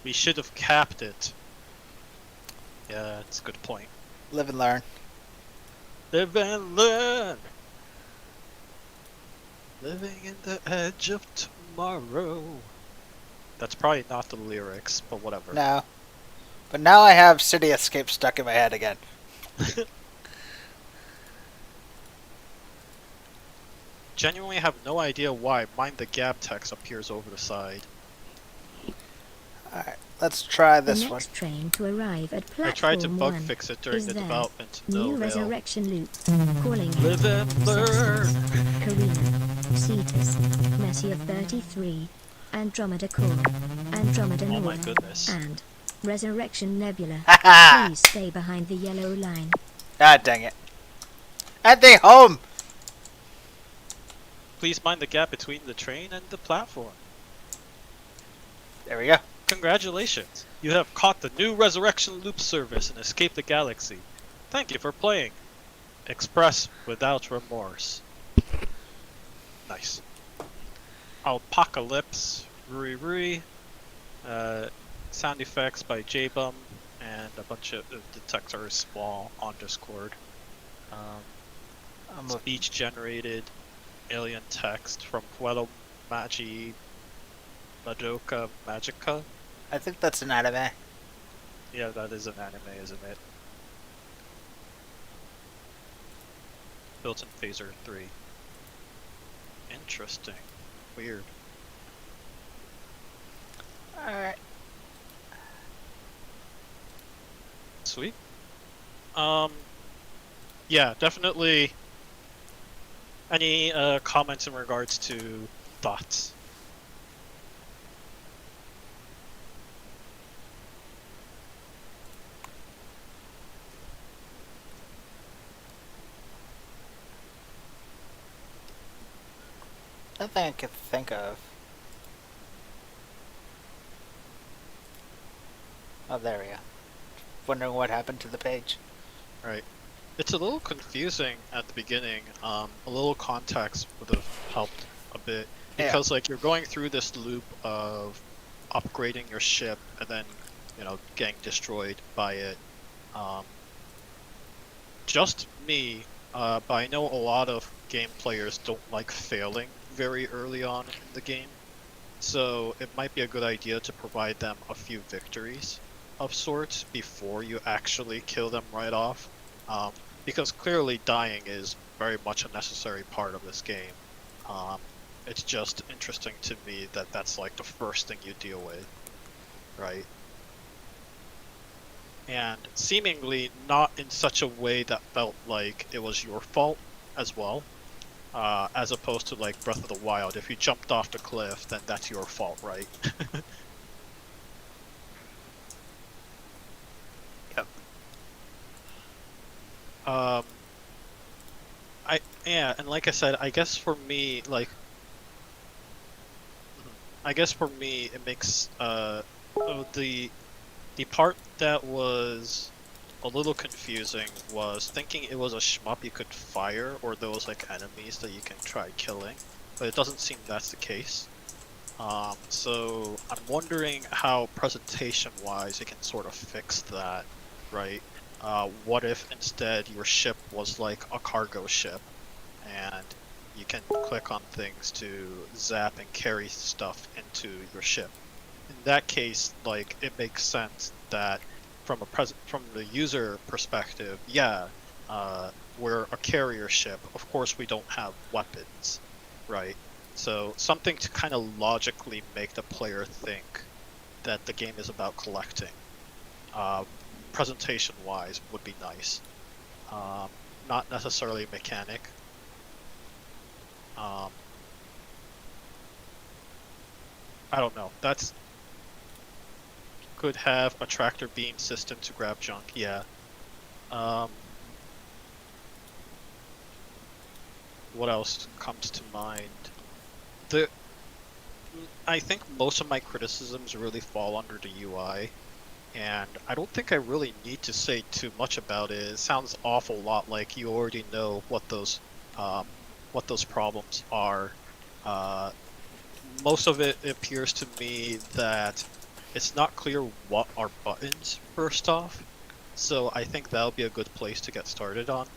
We should have capped it. Yeah, that's a good point. Live and learn. Live and learn! Living in the edge of tomorrow. That's probably not the lyrics, but whatever. No. But now I have City Escape stuck in my head again. Genuinely have no idea why Mind the Gap text appears over the side. Alright, let's try The this one. next train to arrive at platform I tried to bug 1 fix it during is the there. development. New No avail. Resurrection Loop. Calling at Live and learn! Karina, Cetus, Messiah 33, Andromeda Core, Andromeda Oh my Nora, goodness. and Resurrection Nebula. Haha! Please stay behind the yellow line. Ah, dang it. And they home! Please mind the gap between the train and the platform. There we go. Congratulations! You have caught the new Resurrection Loop service and escaped the galaxy. Thank you for playing. Express without remorse. Nice. Alpacalypse, Ruri, sound effects by JBum, and a bunch of the text are small on Discord. I'm a- Speech generated alien text from Puello Magi Madoka Magica. I think that's an anime. Yeah, that is an anime, isn't it? Built in Phaser 3. Interesting. Weird. Alright. Sweet. Yeah, definitely. Any comments in regards to thoughts? Nothing I could think of. Oh, there we go. Wondering what happened to the page. Right. It's a little confusing at the beginning. A little context would have helped a bit. Yeah. Because like you're going through this loop of upgrading your ship and then getting destroyed by it. Just me, but I know a lot of game players don't like failing very early on in the game, so it might be a good idea to provide them a few victories of sorts before you actually kill them right off, because clearly dying is very much a necessary part of this game. It's just interesting to me that that's like the first thing you deal with, right? And seemingly not in such a way that felt like it was your fault as well, as opposed to like Breath of the Wild. If you jumped off the cliff, then that's your fault, right? Yep. Yeah, and like I said, I guess for me, it makes the part that was a little confusing was thinking it was a shmup you could fire, or those like enemies that you can try killing, but it doesn't seem that's the case. So I'm wondering how presentation-wise it can sort of fix that, right? What if instead your ship was like a cargo ship, and you can click on things to zap and carry stuff into your ship? In that case, like, it makes sense that from the user perspective, yeah, we're a carrier ship. Of course, we don't have weapons, right? So something to kind of logically make the player think that the game is about collecting, presentation-wise, would be nice. Not necessarily a mechanic. I don't know. Could have a tractor beam system to grab junk, yeah. What else comes to mind? I think most of my criticisms really fall under the UI, and I don't think I really need to say too much about it. It sounds an awful lot like you already know what those problems are. Most of it appears to me that it's not clear what are buttons, first off, so I think that'll be a good place to get started on.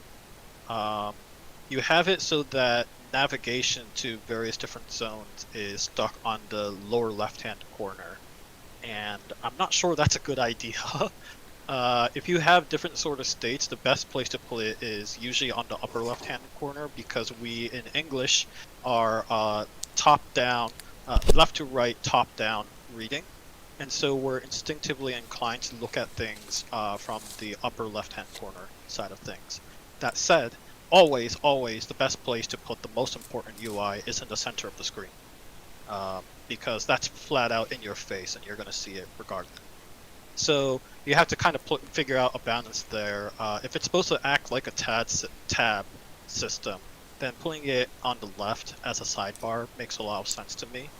You have it so that navigation to various different zones is stuck on the lower left-hand corner, and I'm not sure that's a good idea. If you have different sort of states, the best place to put it is usually on the upper left-hand corner, because we in English are top-down, left to right, top-down reading. And so we're instinctively inclined to look at things from the upper left-hand corner side of things. That said, always, the best place to put the most important UI is in the center of the screen. Because that's flat out in your face and you're going to see it regardless. So you have to kind of figure out a balance there. If it's supposed to act like a tab system, then putting it on the left as a sidebar makes a lot of sense to me.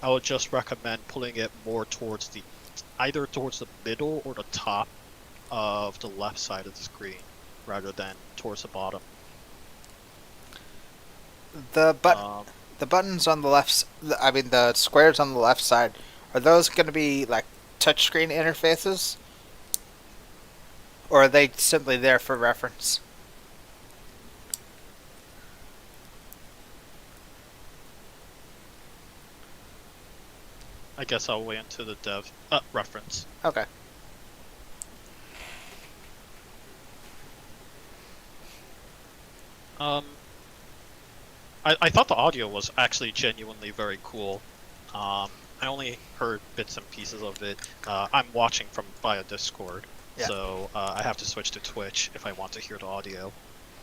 I would just recommend putting it more towards either towards the middle or the top of the left side of the screen, rather than towards the bottom. The buttons on the left, I mean the squares on the left side, are those going to be like touchscreen interfaces? Or are they simply there for reference? I guess I'll wait until the dev reference. Okay. I thought the audio was actually genuinely very cool. I only heard bits and pieces of it. I'm watching via Discord, yeah. So I have to switch to Twitch if I want to hear the audio.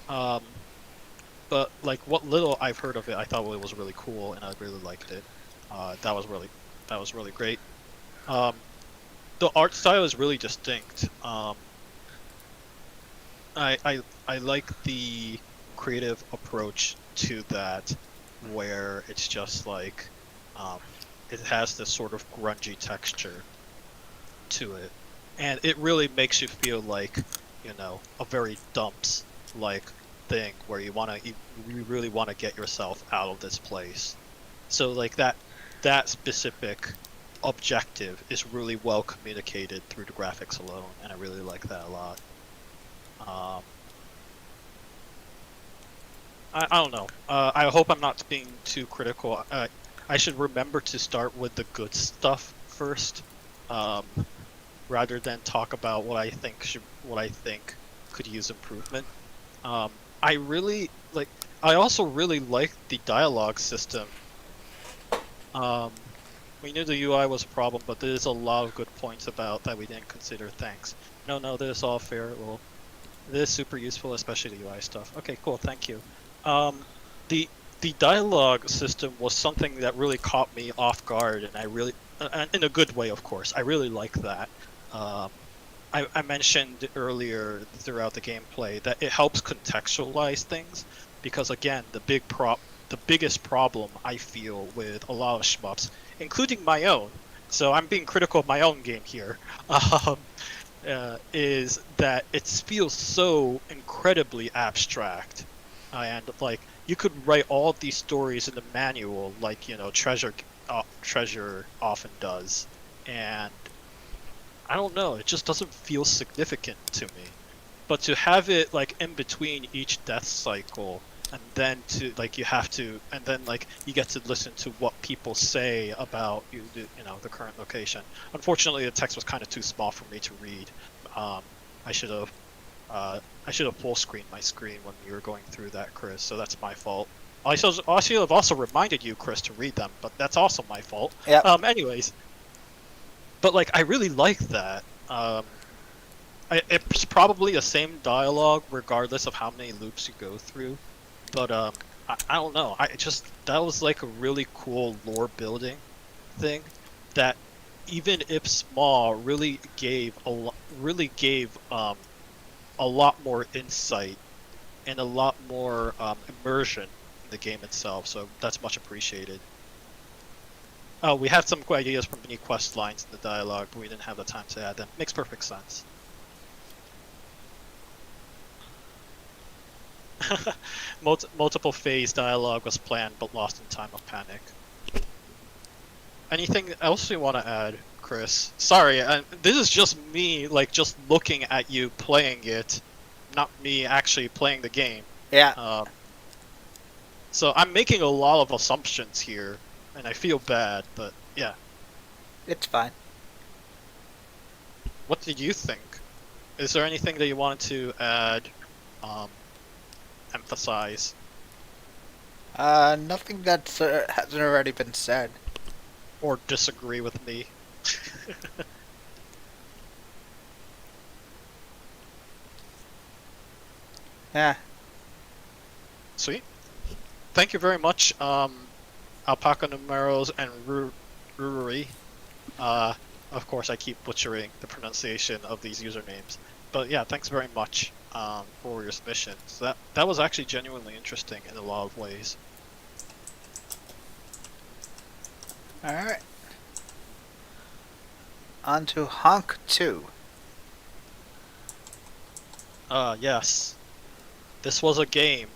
But like what little I've heard of it, I thought it was really cool, and I really liked it. That was really great. The art style is really distinct. I like the creative approach to that, where it's just like it has this sort of grungy texture to it, and it really makes you feel like, a very dumps like thing where you really want to get yourself out of this place. So like that specific objective is really well communicated through the graphics alone, and I really like that a lot. I don't know. I hope I'm not being too critical. I should remember to start with the good stuff first, rather than talk about what I think could use improvement. I really like. I also really like the dialogue system. We knew the UI was a problem, but there's a lot of good points about that we didn't consider. Thanks. No, this is all fair. Well, this is super useful, especially the UI stuff. Okay, cool. Thank you. The dialogue system was something that really caught me off guard, and I really, in a good way, of course. I really like that. I mentioned earlier throughout the gameplay that it helps contextualize things, because again, the biggest problem I feel with a lot of shmups, including my own, so I'm being critical of my own game here, is that it feels so incredibly abstract, and like you could write all of these stories in the manual, like Treasure often does, and I don't know, it just doesn't feel significant to me. But to have it like in between each death cycle, and then you get to listen to what people say about the current location. Unfortunately, the text was kind of too small for me to read. I should have full screened my screen when we were going through that, Chris. So that's my fault. I should have also reminded you, Chris, to read them, but that's also my fault. Yeah. Anyways, but like I really like that. It's probably the same dialogue regardless of how many loops you go through. But I don't know. That was like a really cool lore building thing that, even if small, really gave a lot more insight and a lot more immersion in the game itself. So that's much appreciated. Oh, we had some ideas from mini quest lines in the dialogue, but we didn't have the time to add them. Makes perfect sense. Multiple phase dialogue was planned but lost in time of panic. Anything else you want to add, Chris? Sorry, this is just me, like, just looking at you playing it, not me actually playing the game. Yeah. So I'm making a lot of assumptions here, and I feel bad, but yeah. It's fine. What did you think? Is there anything that you wanted to add, emphasize? Nothing that hasn't already been said. Or disagree with me? Yeah. Sweet. Thank you very much, Alpaca Numeros and Ruri. Of course, I keep butchering the pronunciation of these usernames. But yeah, thanks very much for your submissions. That was actually genuinely interesting in a lot of ways. Alright. On to HONK 2. Yes. This was a game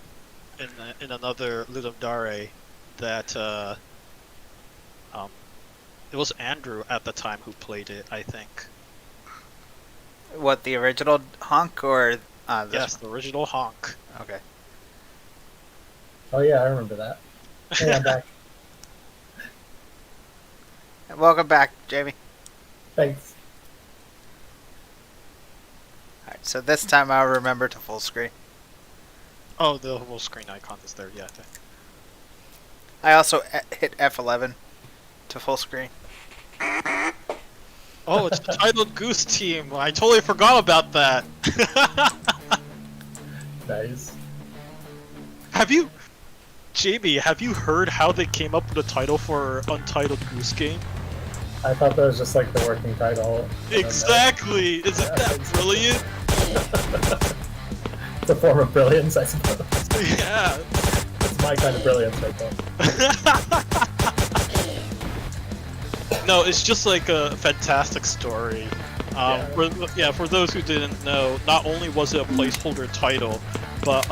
in another Ludum Dare that it was Andrew at the time who played it, I think. What, the original HONK or this Yes, one? the original HONK. Okay. Oh yeah, I remember that. Hey, I'm back. Welcome back, Jamie. Thanks. Alright, so this time I'll remember to full screen. Oh, the whole screen icon is there, yeah, I think. I also hit F11 to full screen. Oh, it's the Titled Goose team! I totally forgot about that! Nice. Jamie, have you heard how they came up with a title for Untitled Goose Game? I thought that was just like the working title. Exactly! Isn't that brilliant? It's a form of brilliance, I suppose. Yeah! It's my kind of brilliance right there. No, it's just like a fantastic story. For those who didn't know, not only was it a placeholder title, but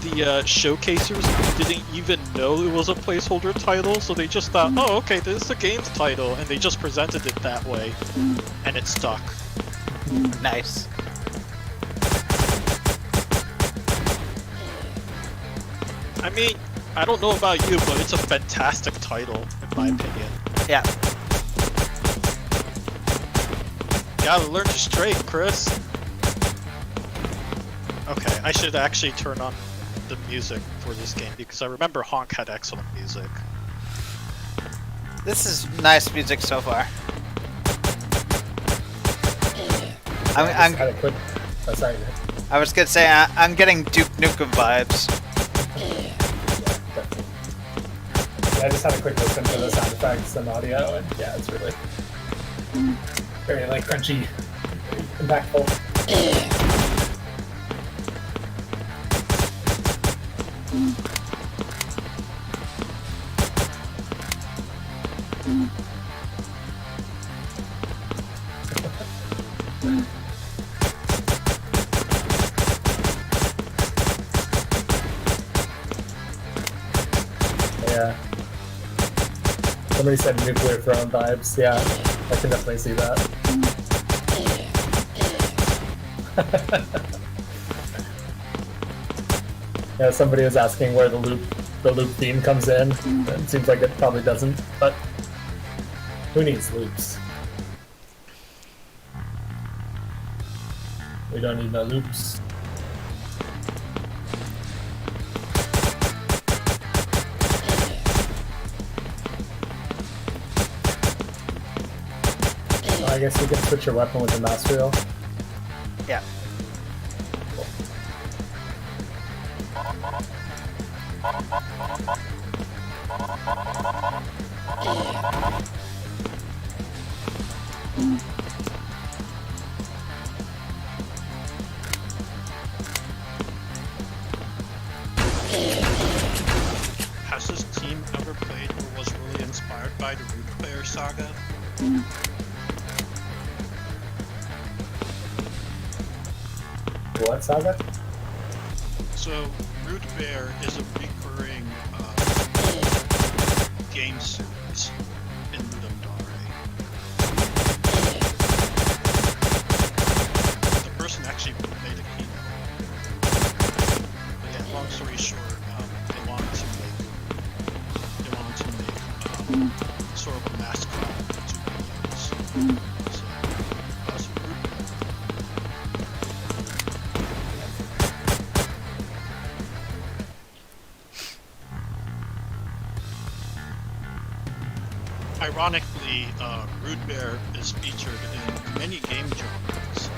the showcasers didn't even know it was a placeholder title, so they just thought, oh, okay, this is the game's title, and they just presented it that way, and it stuck. Nice. I mean, I don't know about you, but it's a fantastic title, in my opinion. Yeah. Gotta learn to straight, Chris. Okay, I should actually turn on the music for this game, because I remember Honk had excellent music. This is nice music so far. I'm Had a quick. Oh, sorry. Nick. I was gonna say I'm getting Duke Nukem vibes. Yeah, definitely. Yeah, I just had a quick listen to the sound effects and audio, and yeah, it's really very like crunchy, impactful. Yeah. Somebody said nuclear throne vibes. Yeah, I can definitely see that. Yeah, somebody was asking where the loop theme comes in. It seems like it probably doesn't, but who needs loops? We don't need no loops. I guess you can switch your weapon with the mouse wheel. Yeah. Has this team ever played or was really inspired by the Root Bear saga? What saga? So, Root Bear is a recurring game series in Ludum Dare. The person actually made a keynote. But yeah, long story short, they wanted to make sort of a mascot to be used. So, that's Root Bear. Ironically, Root Bear is featured in many game genres.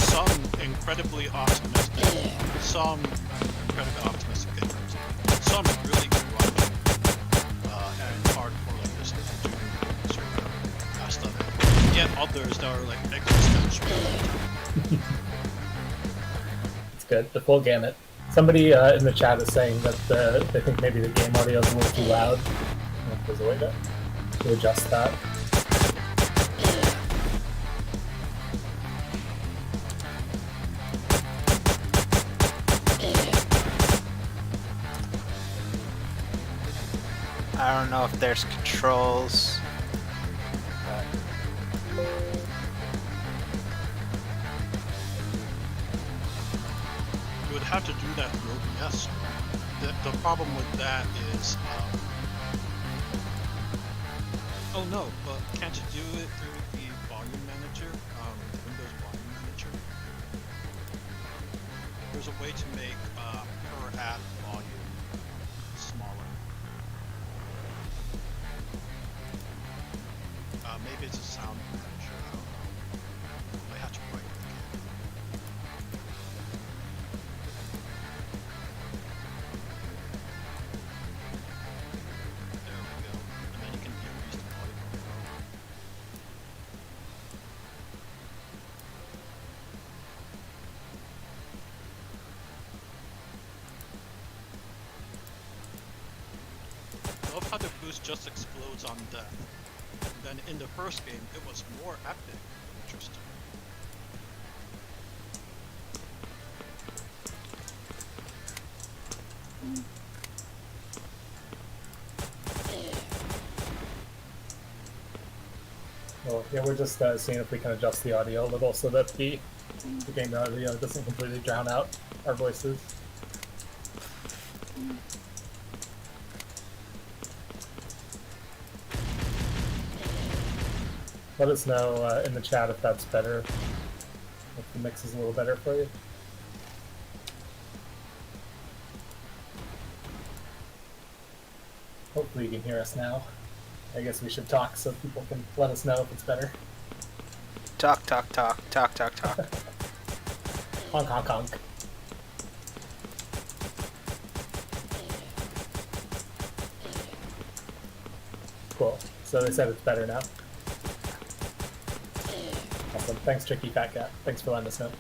Some incredibly optimistic, some incredibly optimistic in terms of some really grungy and hardcore like this that do sort of messed up. Yet others that are like existential. It's good. The full gamut. Somebody in the chat is saying that they think maybe the game audio is a little too loud. I don't know if there's a way to adjust that. I don't know if there's controls. But You would have to do that through OBS. The problem with that is, oh no, but can't you do it through the volume manager, Windows volume manager? There's a way to make per app volume smaller. Maybe it's a sound manager, I don't know. I have to right click it. There we go. And then you can decrease the volume control. I love how the boost just explodes on death. And then in the first game, it was more epic. Interesting. Well, yeah, we're just seeing if we can adjust the audio a little so that the game audio doesn't completely drown out our voices. Let us know in the chat if that's better, if the mix is a little better for you. Hopefully you can hear us now. I guess we should talk so people can let us know if it's better. Talk, talk, talk, talk, talk, talk. Honk, honk, honk. Cool. So they said it's better now. Awesome. Thanks, Tricky Fat Cat. Thanks for letting us know.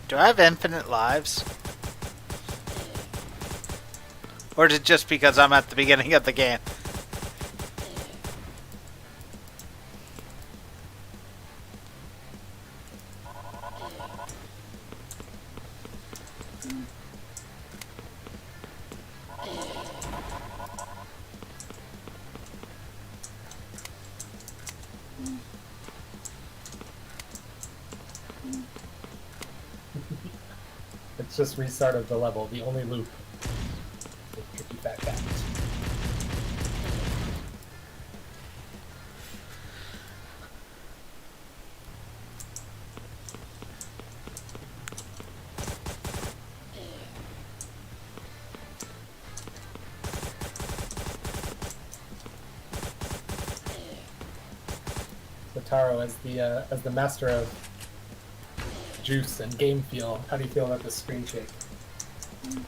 Do I have infinite lives? Or is it just because I'm at the beginning of the game? It's just restarted the level, the only loop with Tricky Fat Cat. So Taro, as the master of juice and game feel, how do you feel about this screen shake?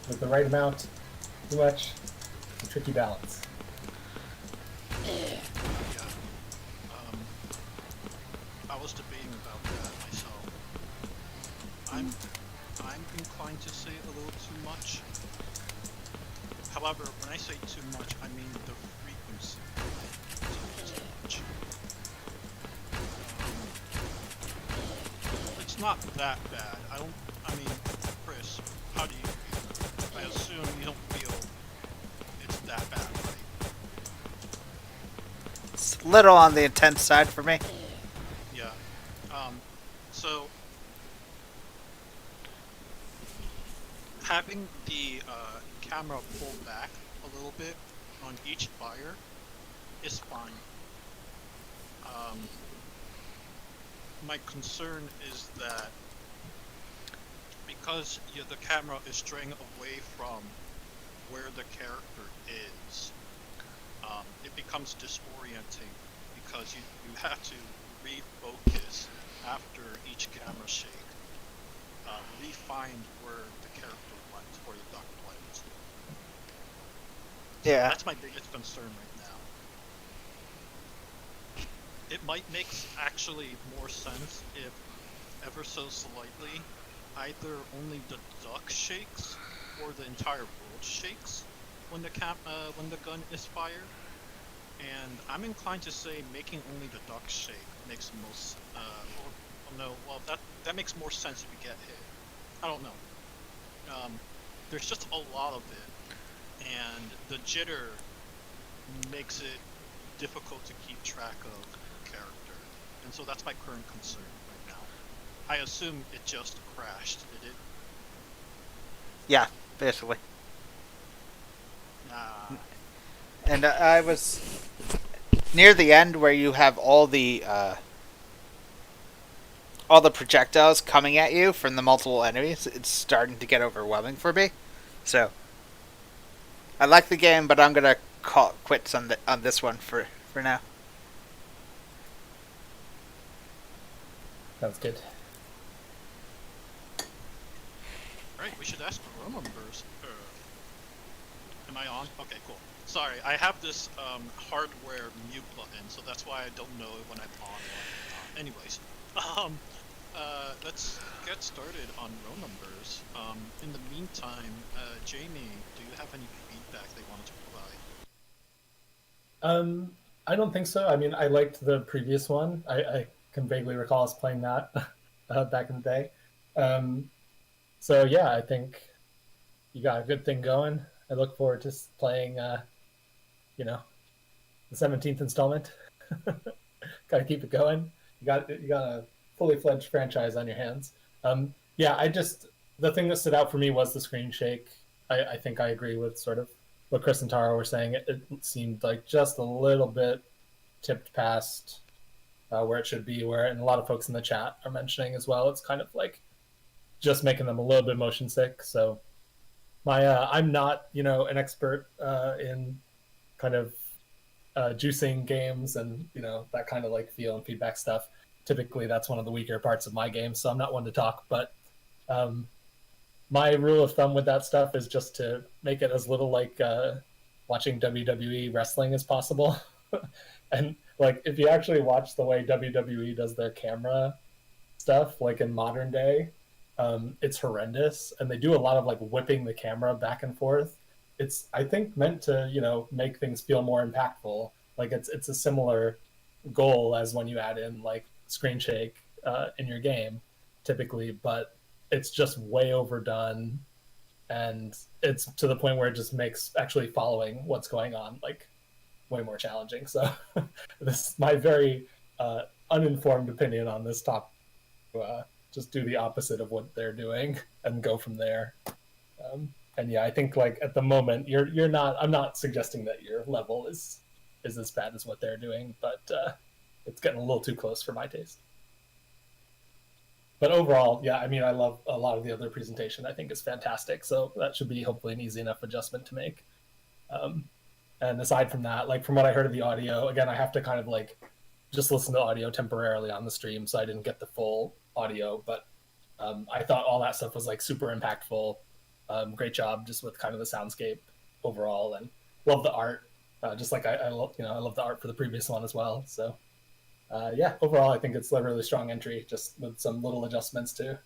With the right amount, too much, a tricky balance. I was debating about that myself. I'm inclined to say a little too much. However, when I say too much, I mean the frequency is too much. It's not that bad. I mean, Chris, how do you feel? I assume you don't feel it's that bad, right? It's a little on the intense side for me. Yeah. So having the camera pulled back a little bit on each fire is fine. My concern is that because the camera is straying away from where the character is, it becomes disorienting because you have to refocus after each camera shake, re-find where the character went, where the duck went. Yeah. That's my biggest concern right now. It might make actually more sense if ever so slightly either only the duck shakes or the entire world shakes when the gun is fired. And I'm inclined to say making only the duck shake makes the most that makes more sense if you get hit. I don't know. There's just a lot of it, and the jitter makes it difficult to keep track of character, and so that's my current concern right now. I assume it just crashed, did it? Yeah, basically. Nah. And I was near the end where you have all the projectiles coming at you from the multiple enemies. It's starting to get overwhelming for me. So I like the game, but I'm gonna call quits on this one for now. Sounds good. Right, we should ask for room numbers. Am I on? Okay, cool. Sorry, I have this hardware mute button, so that's why I don't know when I'm on or not. Anyways, let's get started on row numbers. In the meantime, Jamie, do you have any feedback they wanted to provide? I don't think so. I mean, I liked the previous one. I can vaguely recall us playing that back in the day. So yeah, I think you got a good thing going. I look forward to playing, you know, the 17th installment. Got to keep it going. You got a fully fledged franchise on your hands. Yeah, the thing that stood out for me was the screen shake. I think I agree with sort of what Chris and Taro were saying. It seemed like just a little bit tipped past where it should be. And a lot of folks in the chat are mentioning as well. It's kind of like just making them a little bit motion sick. So I'm not, an expert in kind of juicing games and, that kind of like feel and feedback stuff. Typically, that's one of the weaker parts of my game, so I'm not one to talk. But my rule of thumb with that stuff is just to make it as little like watching WWE wrestling as possible. And like, if you actually watch the way WWE does their camera stuff, like in modern day, it's horrendous, and they do a lot of like whipping the camera back and forth. It's, I think, meant to make things feel more impactful. Like it's a similar goal as when you add in like screen shake in your game typically, but it's just way overdone, and it's to the point where it just makes actually following what's going on like way more challenging. So this is my very uninformed opinion on this topic. Just do the opposite of what they're doing and go from there. And yeah, I think like at the moment you're not. I'm not suggesting that your level is as bad as what they're doing, but it's getting a little too close for my taste. But overall, yeah, I mean, I love a lot of the other presentation. I think is fantastic. So that should be hopefully an easy enough adjustment to make. And aside from that, like from what I heard of the audio, again, I have to kind of like just listen to audio temporarily on the stream, so I didn't get the full audio. But I thought all that stuff was like super impactful. Great job just with kind of the soundscape overall, and love the art. Just like I love the art for the previous one as well. So yeah, overall I think it's a really strong entry, just with some little adjustments to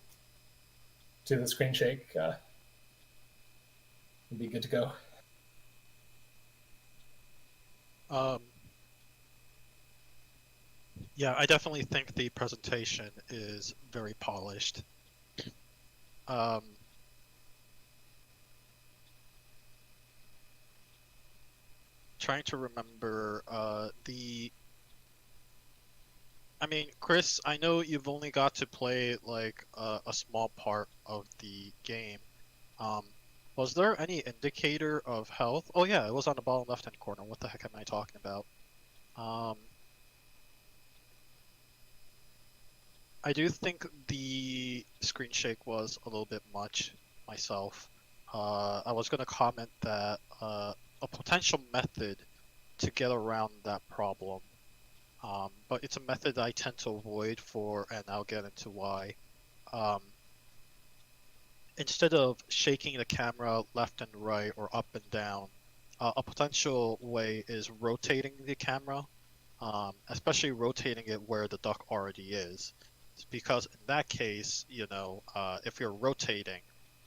the screen shake. It'd be good to go. Yeah, I definitely think the presentation is very polished. Trying to remember I mean, Chris, I know you've only got to play like a small part of the game. Was there any indicator of health? Oh yeah, it was on the bottom left-hand corner. What the heck am I talking about? I do think the screen shake was a little bit much myself. I was going to comment that a potential method to get around that problem, but it's a method I tend to avoid and I'll get into why. Instead of shaking the camera left and right or up and down, a potential way is rotating the camera, especially rotating it where the duck already is. Because in that case, if you're rotating,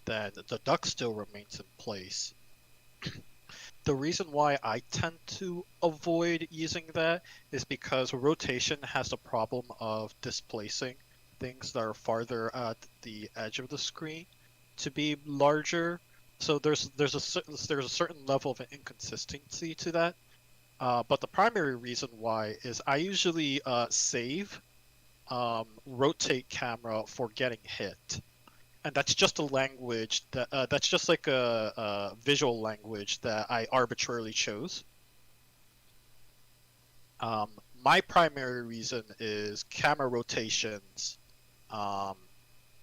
then the duck still remains in place. The reason why I tend to avoid using that is because rotation has the problem of displacing things that are farther at the edge of the screen to be larger. So there's a certain level of inconsistency to that. But the primary reason why is I usually save rotate camera for getting hit, and that's just a language that's just like a visual language that I arbitrarily chose. My primary reason is camera rotations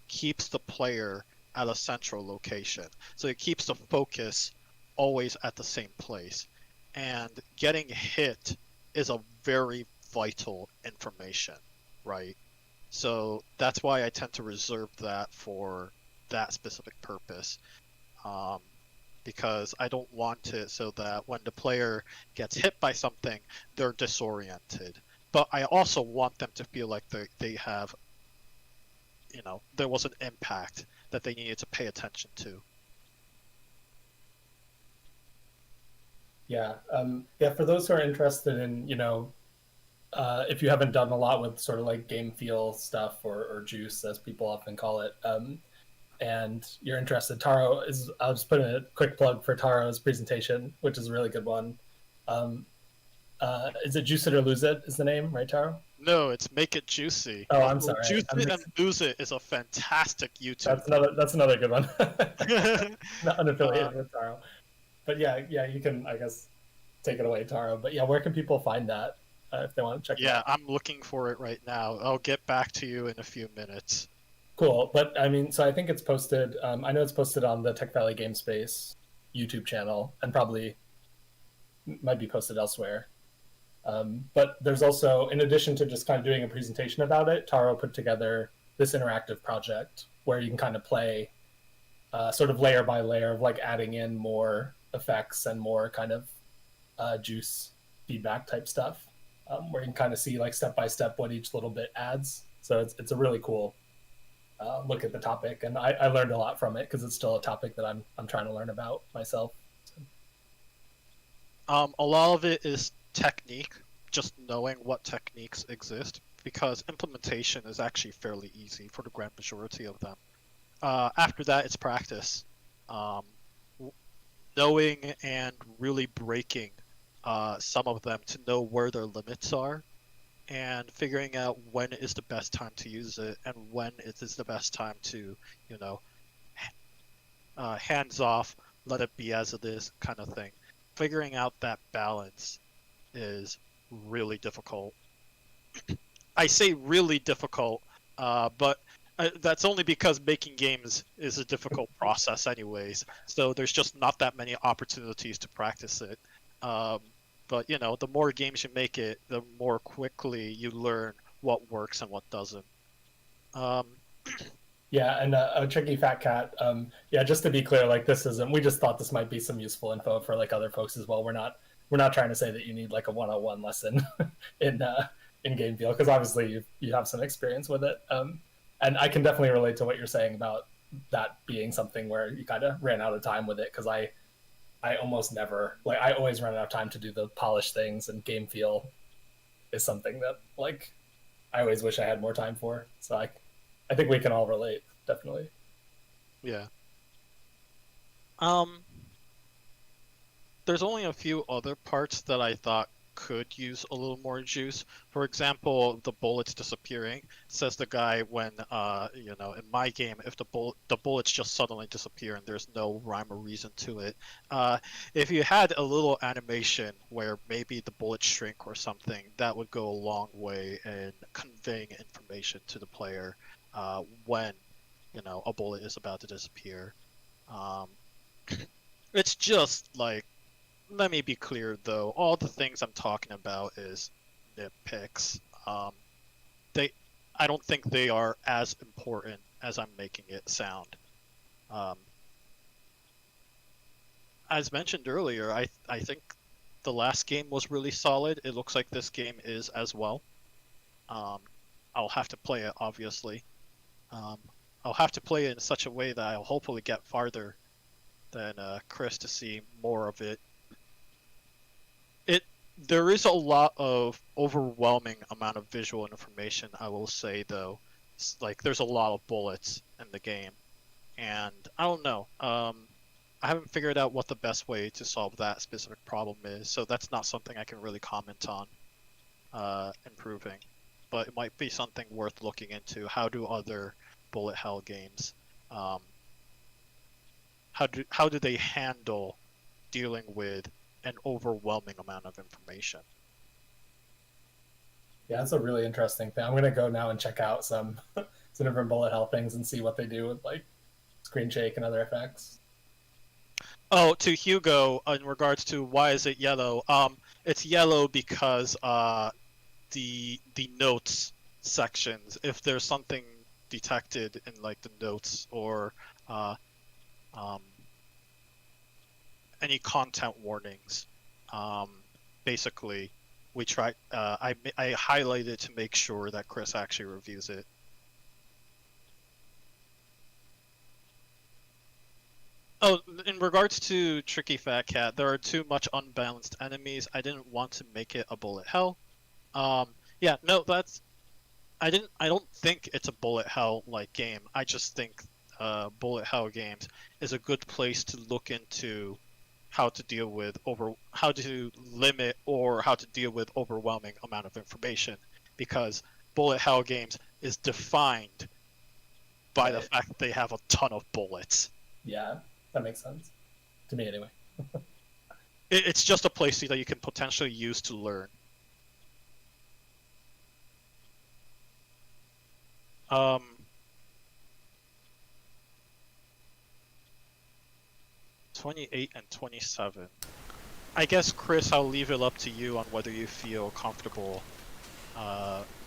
keeps the player at a central location, so it keeps the focus always at the same place, and getting hit is a very vital information, right? So that's why I tend to reserve that for that specific purpose. Because I don't want it so that when the player gets hit by something, they're disoriented. But I also want them to feel like they have, there was an impact that they needed to pay attention to. Yeah. For those who are interested in, if you haven't done a lot with sort of like game feel stuff or juice, as people often call it, and you're interested, I'll just put in a quick plug for Taro's presentation, which is a really good one. Is it Juice It or Lose It is the name, right, Taro? No, it's Make It Juicy. Oh, I'm sorry. Juice It and Lose It is a fantastic YouTube. That's another good one. Not unaffiliated with Taro. But yeah, you can, I guess, take it away, Taro. But yeah, where can people find that if they want to check it out? Yeah, I'm looking for it right now. I'll get back to you in a few minutes. Cool. But I mean, so I think it's posted, I know it's posted on the Tech Valley Game Space YouTube channel, and probably might be posted elsewhere. But there's also, in addition to just kind of doing a presentation about it, Taro put together this interactive project where you can kind of play sort of layer by layer of like adding in more effects and more kind of juice feedback type stuff, where you can kind of see like step by step what each little bit adds. So it's a really cool look at the topic, and I learned a lot from it because it's still a topic that I'm trying to learn about myself. So. A lot of it is technique, just knowing what techniques exist, because implementation is actually fairly easy for the grand majority of them. After that, it's practice. Knowing and really breaking some of them to know where their limits are, and figuring out when is the best time to use it and when it is the best time to, hands off, let it be as it is kind of thing. Figuring out that balance is really difficult. I say really difficult, but that's only because making games is a difficult process anyways, so there's just not that many opportunities to practice it. But, the more games you make it, the more quickly you learn what works and what doesn't. Yeah, and a tricky fat cat. Just to be clear, like this isn't. We just thought this might be some useful info for like other folks as well. We're not trying to say that you need like a 101 lesson in game feel, because obviously you have some experience with it. And I can definitely relate to what you're saying about that being something where you kind of ran out of time with it, because I almost never, like, I always run out of time to do the polished things, and game feel is something that like I always wish I had more time for. So I think we can all relate, definitely. Yeah. There's only a few other parts that I thought could use a little more juice. For example, the bullets disappearing. Says the guy when, in my game, if the bullets just suddenly disappear and there's no rhyme or reason to it. If you had a little animation where maybe the bullets shrink or something, that would go a long way in conveying information to the player when, a bullet is about to disappear. It's just like, let me be clear though, all the things I'm talking about is nitpicks. I don't think they are as important as I'm making it sound. As mentioned earlier, I think the last game was really solid. It looks like this game is as well. I'll have to play it, obviously. I'll have to play it in such a way that I'll hopefully get farther than Chris to see more of it. There is a lot of overwhelming amount of visual information, I will say, though. Like, there's a lot of bullets in the game. And I don't know. I haven't figured out what the best way to solve that specific problem is, so that's not something I can really comment on improving. But it might be something worth looking into. How do other bullet hell games, how do they handle dealing with an overwhelming amount of information? Yeah, that's a really interesting thing. I'm going to go now and check out some different bullet hell things and see what they do with like screen shake and other effects. Oh, to Hugo, in regards to why is it yellow? It's yellow because the notes sections, if there's something detected in like the notes or um, any content warnings. Basically, we tried. I highlighted to make sure that Chris actually reviews it. Oh, in regards to Tricky Fat Cat, there are too much unbalanced enemies. I didn't want to make it a bullet hell. Yeah, no, that's. I don't think it's a bullet hell like game. I just think bullet hell games is a good place to look into how to deal with how to limit or how to deal with overwhelming amount of information, because bullet hell games is defined by the fact that they have a ton of bullets. Yeah, that makes sense to me anyway. It's just a place that you can potentially use to learn. 28 and 27. I guess, Chris, I'll leave it up to you on whether you feel comfortable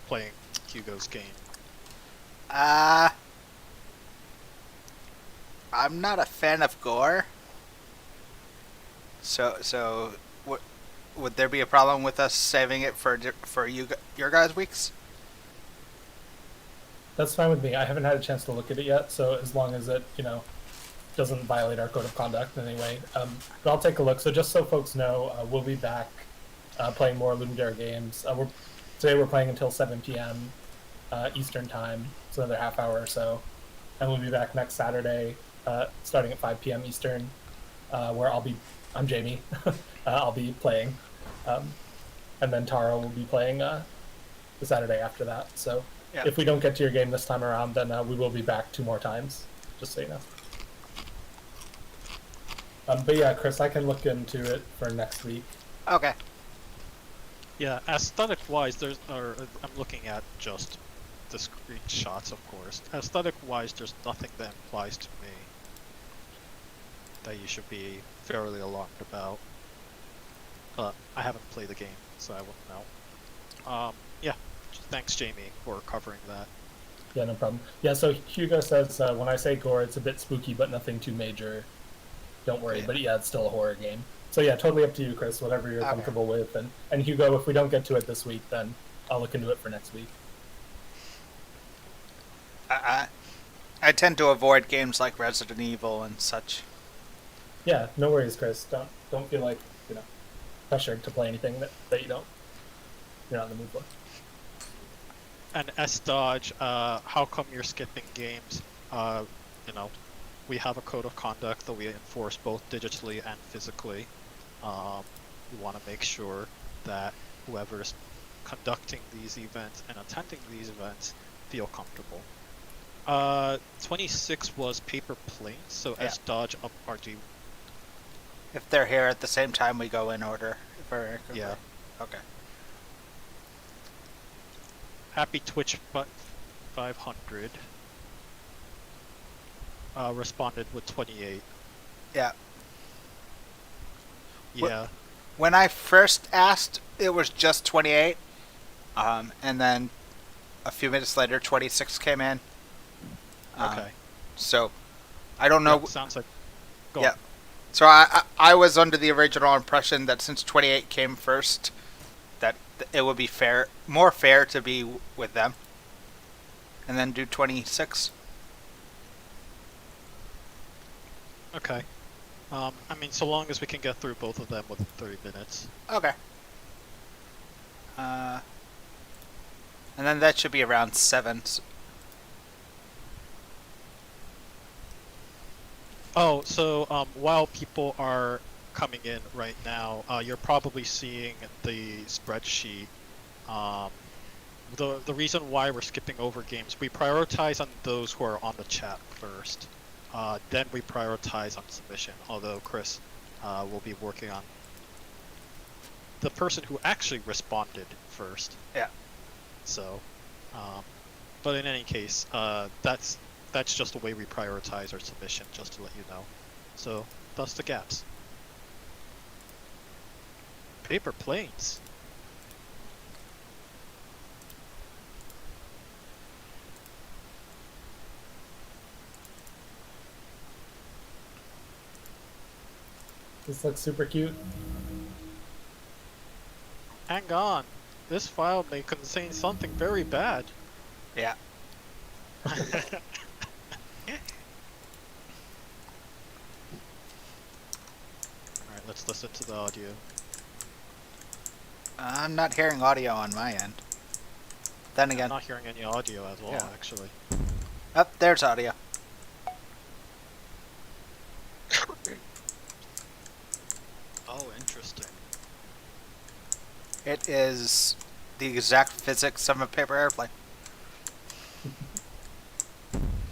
playing Hugo's game. I'm not a fan of gore. So would there be a problem with us saving it for your guys' weeks? That's fine with me. I haven't had a chance to look at it yet, so as long as it, doesn't violate our code of conduct in any way. But I'll take a look. So just so folks know, we'll be back playing more Ludum Dare games. Today we're playing until 7 p.m. Eastern time, so another half hour or so. And we'll be back next Saturday, starting at 5 p.m. Eastern, where I'm Jamie. I'll be playing. And then Tara will be playing the Saturday after that. So Yeah. if we don't get to your game this time around, then we will be back 2 more times, just so you know. But yeah, Chris, I can look into it for next week. Okay. Yeah, aesthetic-wise, I'm looking at just the screenshots, of course. Aesthetic-wise, there's nothing that implies to me that you should be fairly alarmed about. I haven't played the game, so I wouldn't know. Yeah, thanks, Jamie, for covering that. Yeah, no problem. Yeah, so Hugo says, when I say gore, it's a bit spooky, but nothing too major. Don't worry, but yeah, it's still a horror game. So yeah, totally up to you, Chris, whatever you're comfortable with. And Hugo, if we don't get to it this week, then I'll look into it for next week. I tend to avoid games like Resident Evil and such. Yeah, no worries, Chris. Don't feel like, pressured to play anything that you're not in the mood for. And S-Dodge, how come you're skipping games? We have a code of conduct that we enforce both digitally and physically. We want to make sure that whoever's conducting these events and attending these events feel comfortable. 26 was paper planes, so Yeah. S-Dodge up RG. If they're here at the same time, we go in order. Yeah. Okay. Happy Twitch 500 responded with 28. Yeah. Yeah. When I first asked, it was just 28. And then a few minutes later, 26 came in. Okay. So, I don't know. Yeah, sounds like. Go Yeah. on. So I was under the original impression that since 28 came first, that it would be more fair to be with them, and then do 26. Okay. So long as we can get through both of them within 30 minutes. Okay. And then that should be around 7. Oh, so while people are coming in right now, you're probably seeing the spreadsheet. The reason why we're skipping over games, we prioritize on those who are on the chat first. Then we prioritize on submission, although Chris will be working on the person who actually responded first. Yeah. So, but in any case, that's just the way we prioritize our submission, just to let you know. So, thus the gaps. Paper planes. This looks super cute. Hang on. This file may contain something very bad. Yeah. Alright, let's listen to the audio. I'm not hearing audio on my end. Then I'm again, not hearing any audio as well, Yeah. actually. oh, there's audio. Oh, interesting. It is the exact physics of a paper airplane.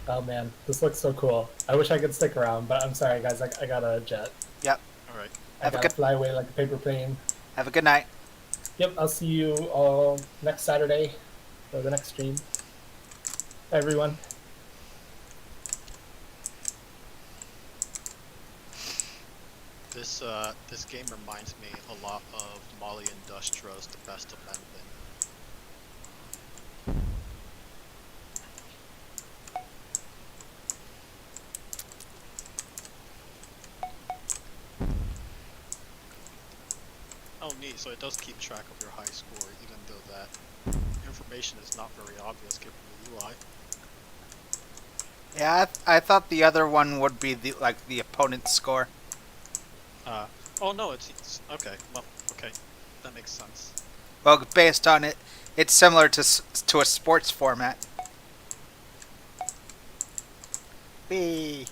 Oh man, this looks so cool. I wish I could stick around, but I'm sorry guys, I got a jet. Yep. Alright. I Have a gotta good- fly away like a paper plane. Have a good night. Yep, I'll see you all next Saturday for the next stream. Bye everyone. This game reminds me a lot of Molly Industrial's The Best Amendment. Oh neat, so it does keep track of your high score, even though that information is not very obvious given the UI. Yeah, I thought the other one would be the the opponent's score. Oh no, it's okay, well, okay, that makes sense. Well, based on it, it's similar to a sports format. Whee!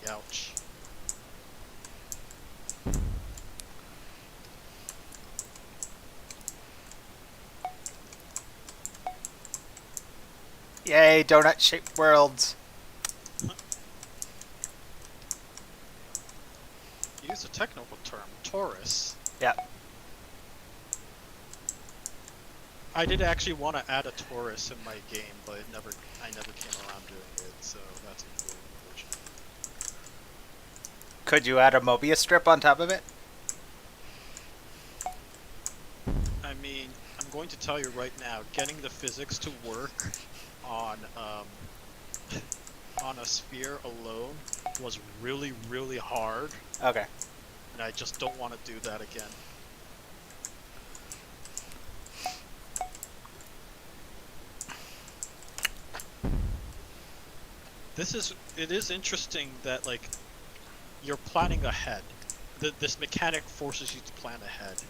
Ouch. Yay, donut-shaped worlds. Use a technical term, torus. Yep. I did actually want to add a torus in my game, but I never came around doing it, so that's unfortunate. Could you add a Mobius strip on top of it? I mean, I'm going to tell you right now, getting the physics to work on on a sphere alone was really, really hard, Okay. and I just don't want to do that again. It is interesting that, like, you're planning ahead. This mechanic forces you to plan ahead.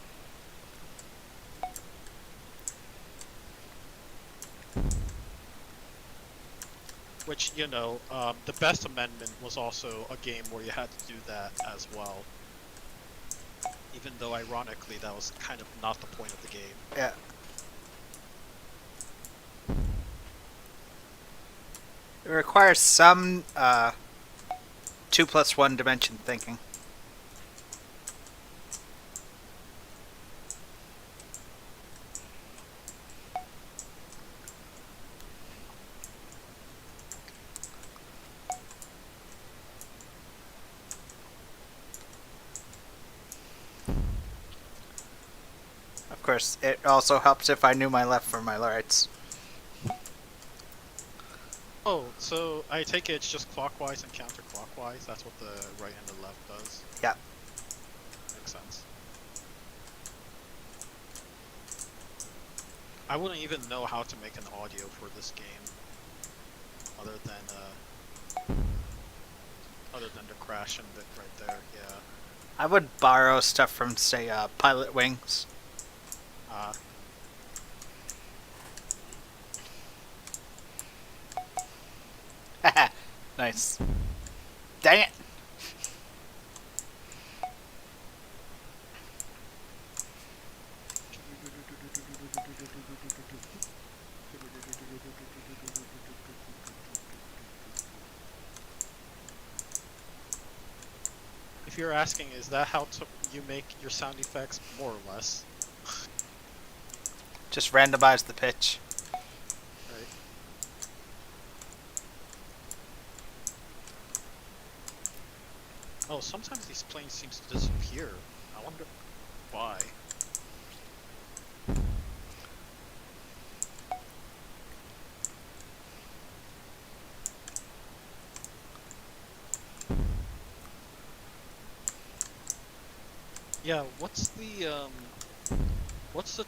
Which, you know, the Best Amendment was also a game where you had to do that as well. Even though, ironically, that was kind of not the point of the game. Yeah. It requires some 2+1 dimension thinking. Of course, it also helps if I knew my left from my rights. Oh, so I take it it's just clockwise and counterclockwise? That's what the right and the left does? Yeah. Makes sense. I wouldn't even know how to make an audio for this game. Other than the crash and bit right there, yeah. I would borrow stuff from, say, Pilot Wings. Nice. Dang it! If you're asking, is that how you make your sound effects? More or less. Just randomize the pitch. Right. Oh, sometimes these planes seem to disappear. I wonder why. Yeah, what's the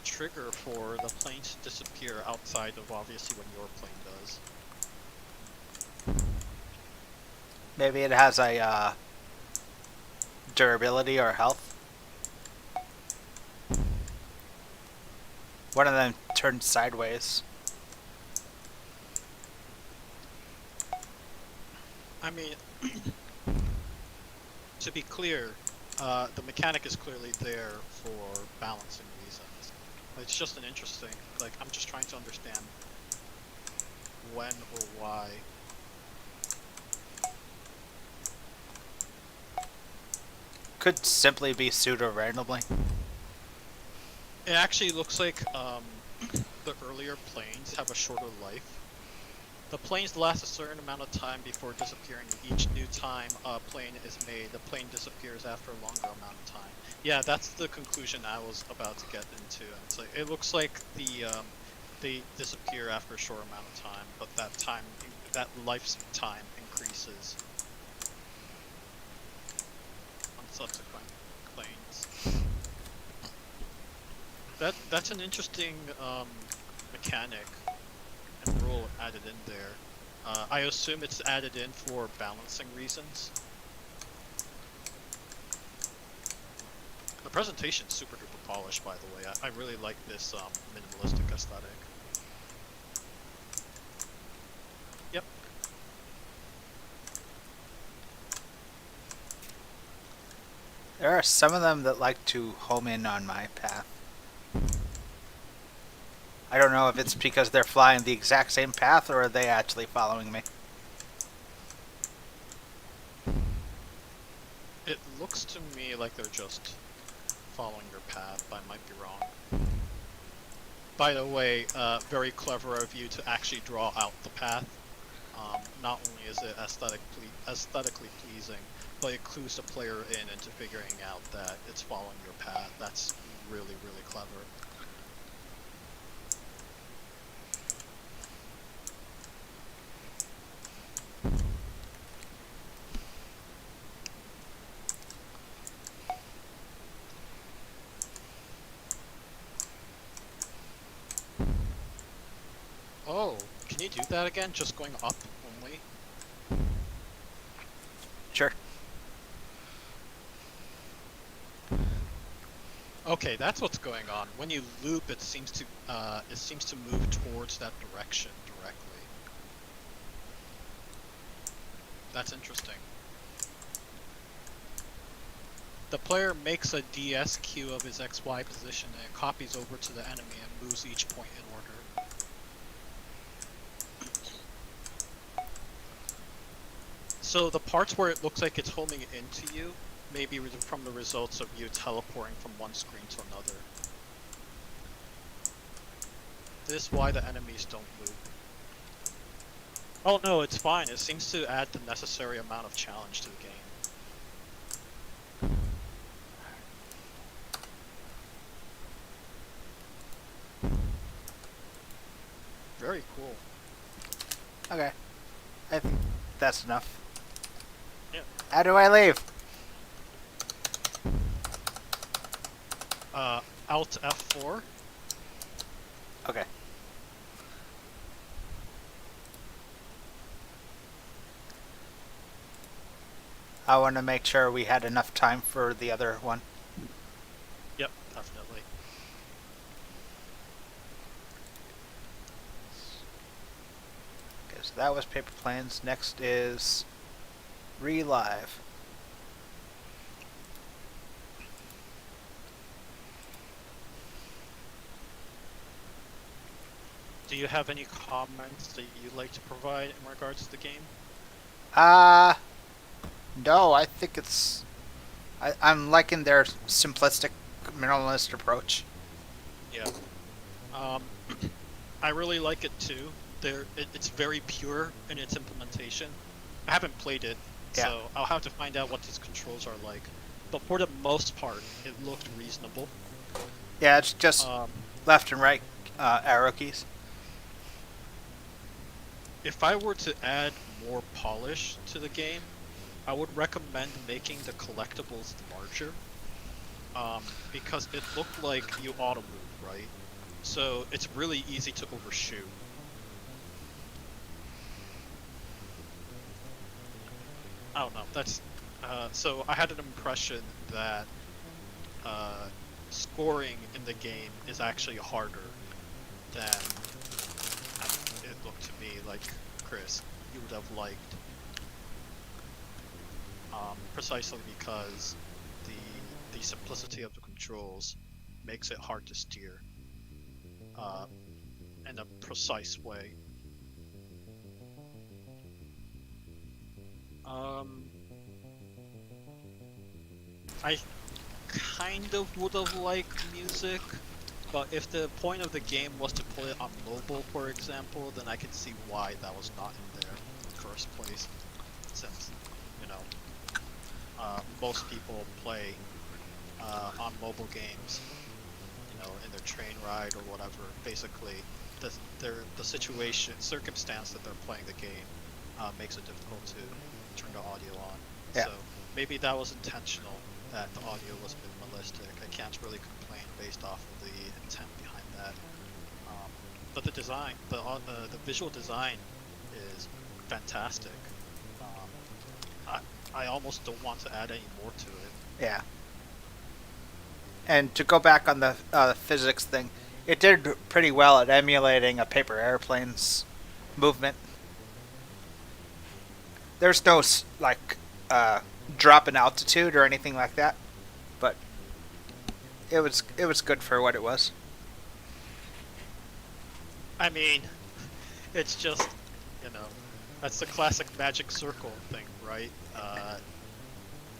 trigger for the plane to disappear outside of obviously when your plane does? Maybe it has a durability or health. One of them turned sideways. I mean, to be clear, the mechanic is clearly there for balancing reasons. It's just an interesting, like, I'm just trying to understand when or why. Could simply be pseudo randomly. It actually looks like the earlier planes have a shorter life. The planes last a certain amount of time before disappearing. Each new time a plane is made, the plane disappears after a longer amount of time. Yeah, that's the conclusion I was about to get into. It's like, it looks like they disappear after a short amount of time, but that lifetime increases on subsequent planes. That's an interesting mechanic and rule added in there. I assume it's added in for balancing reasons. The presentation's super duper polished, by the way. I really like this minimalistic aesthetic. Yep. There are some of them that like to home in on my path. I don't know if it's because they're flying the exact same path or are they actually following me. It looks to me like they're just following your path, but I might be wrong. By the way, very clever of you to actually draw out the path. Not only is it aesthetically pleasing, but it clues the player in into figuring out that it's following your path. That's really, really clever. Oh, can you do that again? Just going up only? Sure. Okay, that's what's going on. When you loop, it seems to move towards that direction directly. That's interesting. The player makes a DSQ of his XY position and it copies over to the enemy and moves each point in order. So the parts where it looks like it's homing into you may be from the results of you teleporting from one screen to another. This is why the enemies don't loop. Oh no, it's fine. It seems to add the necessary amount of challenge to the game. Very cool. Okay. I think that's enough. Yeah. How do I leave? Alt F4. Okay. I want to make sure we had enough time for the other one. Yep, definitely. Okay, so that was paper planes. Next is Relive. Do you have any comments that you'd like to provide in regards to the game? No, I think it's... I'm liking their simplistic, minimalist approach. Yeah. I really like it too. It's very pure in its implementation. I haven't played it, so I'll have to find out what these controls are like. But for the most part, it looked reasonable. Yeah, it's just left and right arrow keys. If I were to add more polish to the game, I would recommend making the collectibles larger. because it looked like you auto move, right? So it's really easy to overshoot. I don't know. That's so I had an impression that scoring in the game is actually harder than it looked to me like Chris you would have liked. Precisely because the simplicity of the controls makes it hard to steer in a precise way. I kind of would have liked music, but if the point of the game was to play it on mobile, for example, then I could see why that was not in there in the first place, since, you know, most people play on mobile games, you know, in their train ride or whatever. Basically, the circumstance that they're playing the game makes it difficult to turn the audio on. Yeah. So maybe that was intentional, that the audio was minimalistic. I can't really complain based off of the intent behind that. But the design, the visual design is fantastic. I almost don't want to add any more to it. Yeah. And to go back on the physics thing, it did pretty well at emulating a paper airplane's movement. There's no drop in altitude or anything like that, but it was good for what it was. I mean, it's just, you know, that's the classic magic circle thing, right?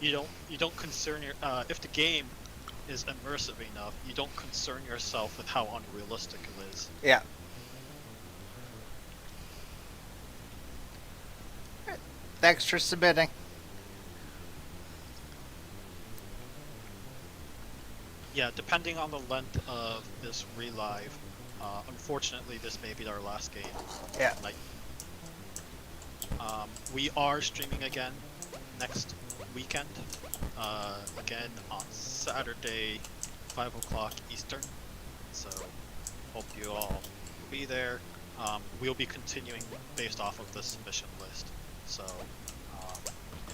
You don't concern your if the game is immersive enough, you don't concern yourself with how unrealistic it is. Yeah. Thanks for submitting. Yeah, depending on the length of this relive, unfortunately this may be our last game. Yeah. Like, we are streaming again next weekend. Again on Saturday, 5 o'clock Eastern. So, hope you all will be there. We'll be continuing based off of the submission list. So,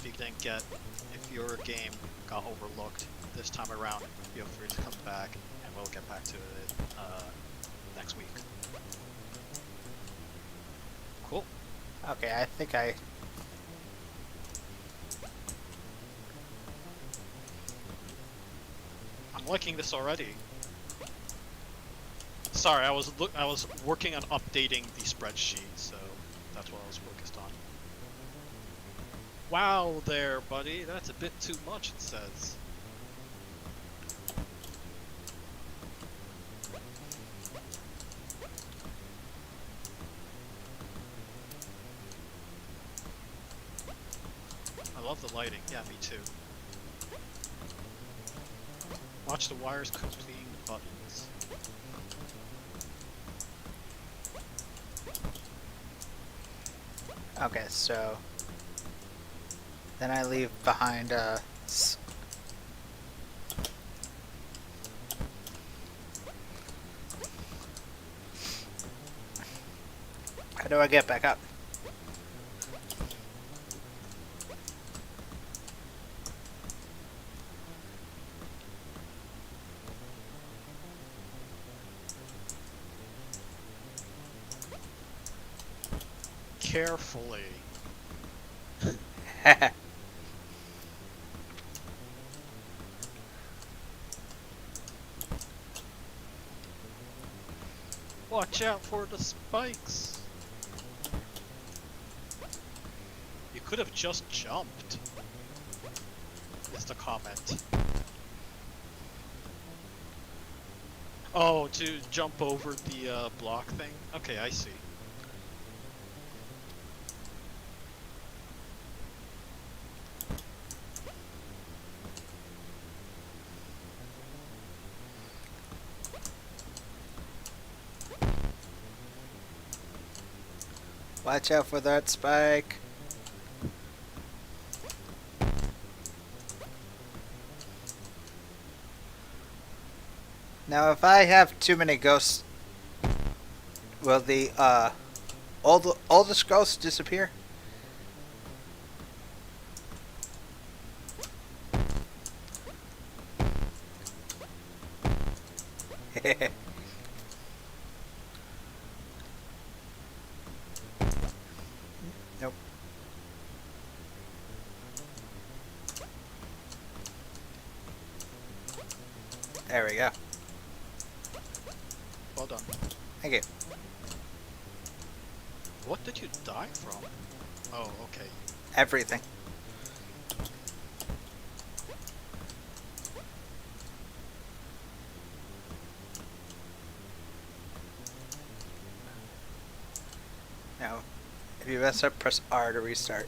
if your game got overlooked this time around, feel free to come back and we'll get back to it next week. Cool. Okay, I think I'm liking this already. Sorry, I was working on updating the spreadsheet, so that's what I was focused on. Wow there, buddy. That's a bit too much, it says. I love the lighting. Yeah, me too. Watch the wires completing the buttons. Okay, so then I leave behind how do I get back up? Carefully. Watch out for the spikes. You could have just jumped. Is the comment. Oh, to jump over the block thing? Okay, I see. Watch out for that spike. Now, if I have too many ghosts, will the oldest ghosts disappear? Nope. There we go. Well done. Thank you. What did you die from? Oh, okay. Everything. Now, if you mess up, press R to restart.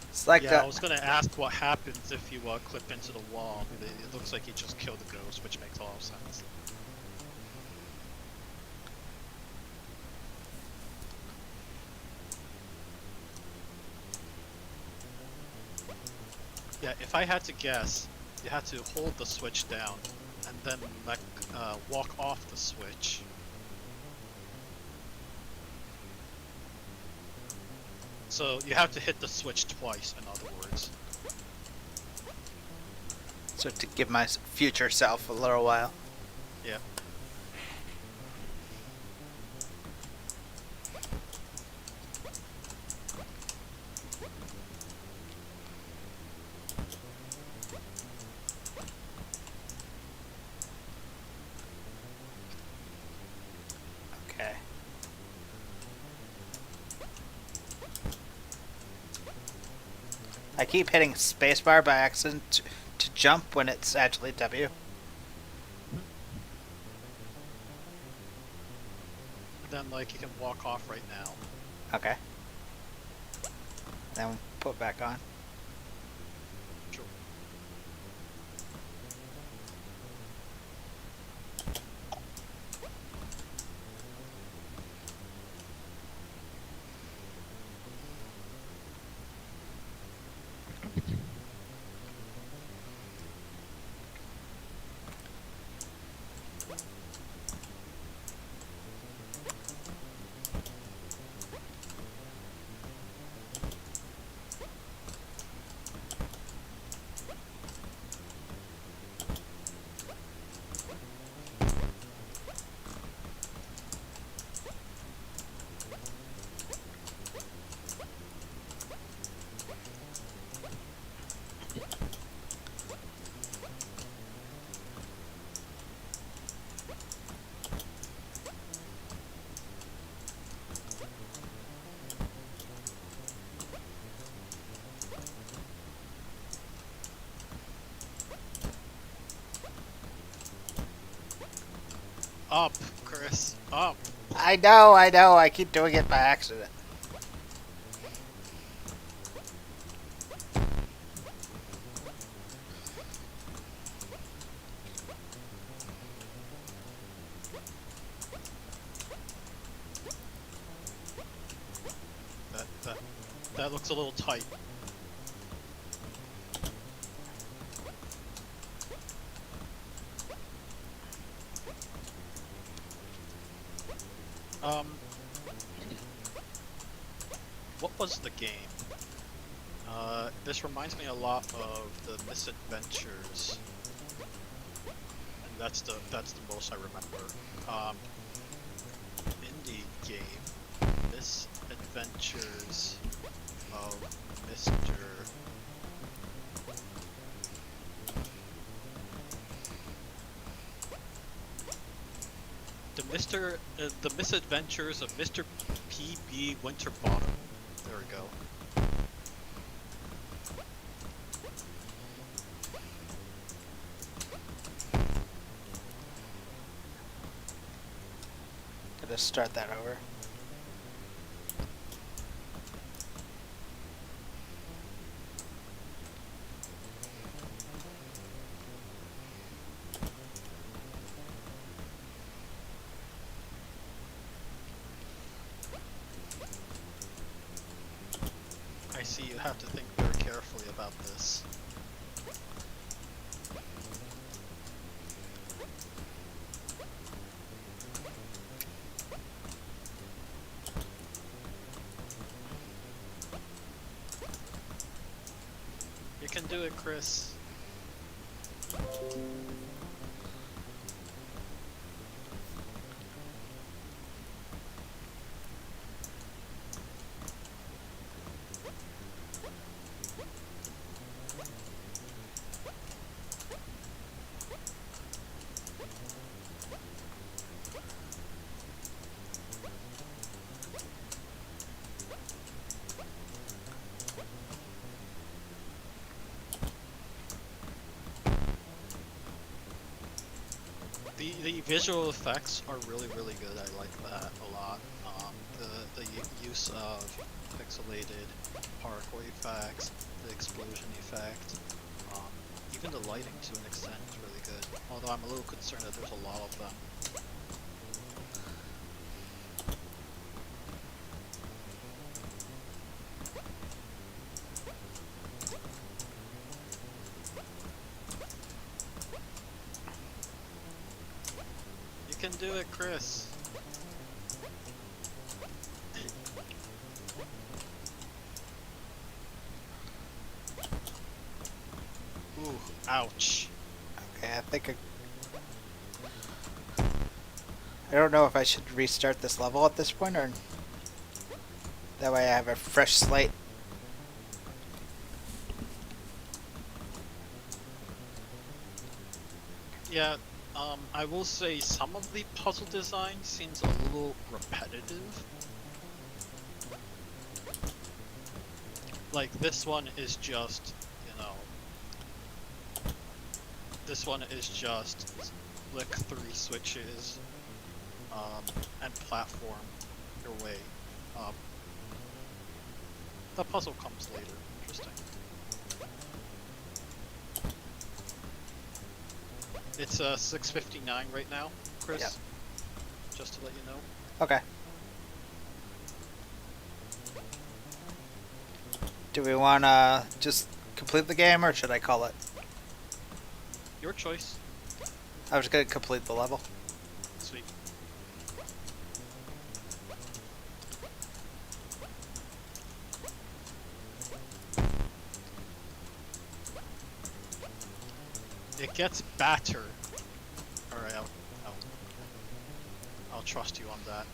It's like Yeah, I was gonna ask what happens if you clip into the wall. It looks like you just killed the ghost, which makes a lot of sense. Yeah, if I had to guess, you had to hold the switch down and then walk off the switch. So you have to hit the switch twice, in other words. so to give my future self a little while. Yeah. Okay. I keep hitting spacebar by accident to jump when it's actually W. Then, you can walk off right now. Okay. Then put back on. Sure. Up, Chris. Up. I know, I keep doing it by accident. That looks a little tight. What was the game? This reminds me a lot of the Misadventures. And that's the most I remember. Indie game. Misadventures of Mr. The Misadventures of Mr. P.B. Winterbottom. There we go. Gotta start that over. have to think very carefully about this. You can do it, Chris. The visual effects are really good. I like that a lot. The use of pixelated particle effects, the explosion effect, even the lighting to an extent is really good. Although I'm a little concerned that there's a lot of them. You can do it, Chris. Ooh, ouch. Okay, I think I don't know if I should restart this level at this point, or that way I have a fresh slate. Yeah, I will say some of the puzzle design seems a little repetitive. Like this one is just, you know, this one is just flick 3 switches, and platform your way up. The puzzle comes later. Interesting. It's 6:59 right now, Chris. Yep. Just to let you know. Okay. Do we want to just complete the game, or should I call it? Your choice. I was going to complete the level. Sweet. It gets better. Alright, I'll trust you on that.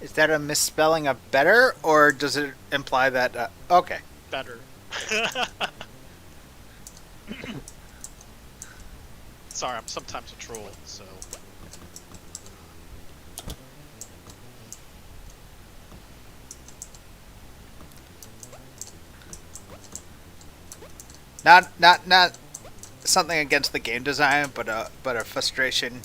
Is that a misspelling of better, or does it imply that... okay. Better. Sorry, I'm sometimes a troll, so... Not something against the game design, but a frustration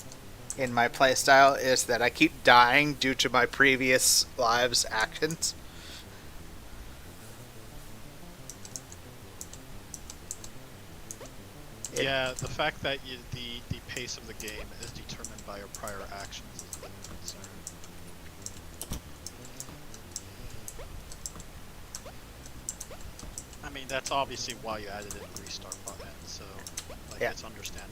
in my playstyle is that I keep dying due to my previous lives' actions. Yeah, the fact that the pace of the game is determined by your prior actions is a bit of a concern. I mean, that's obviously why you added in the restart button, so like Yeah. it's understandable.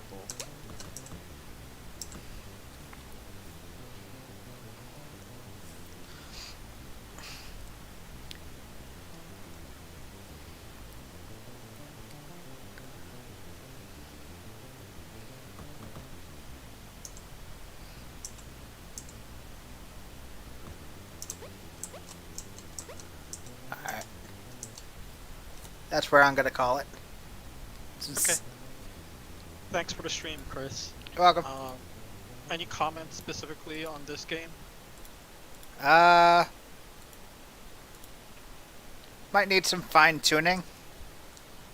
Alright. That's where I'm going to call it. Okay. Thanks for the stream, Chris. You're welcome. Any comments specifically on this game? Might need some fine tuning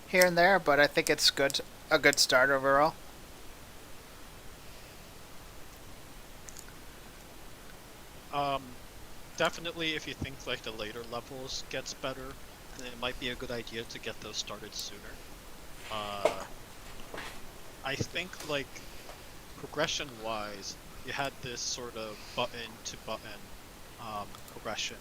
here and there, but I think it's good. A good start overall. Definitely if you think like the later levels gets better, then it might be a good idea to get those started sooner. I think like progression wise, you had this sort of button to button progression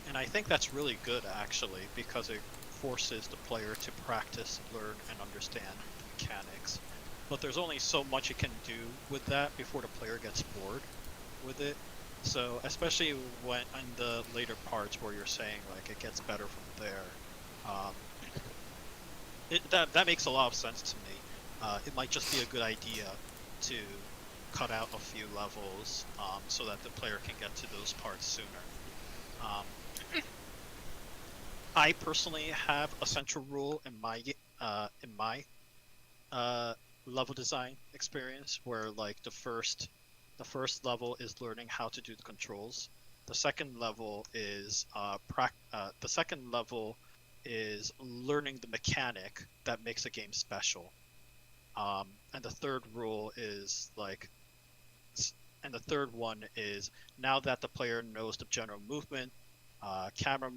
And I think that's really good, actually, because it forces the player to practice, learn, and understand the mechanics. But there's only so much you can do with that before the player gets bored with it. So, especially when in the later parts where you're saying, like, it gets better from there, um, that makes a lot of sense to me. It might just be a good idea to cut out a few levels so that the player can get to those parts sooner. I personally have a central rule in my level design experience where like the first level is learning how to do the controls. The second level is learning the mechanic that makes a game special. And the third rule is and the third one is now that the player knows the general movement, camera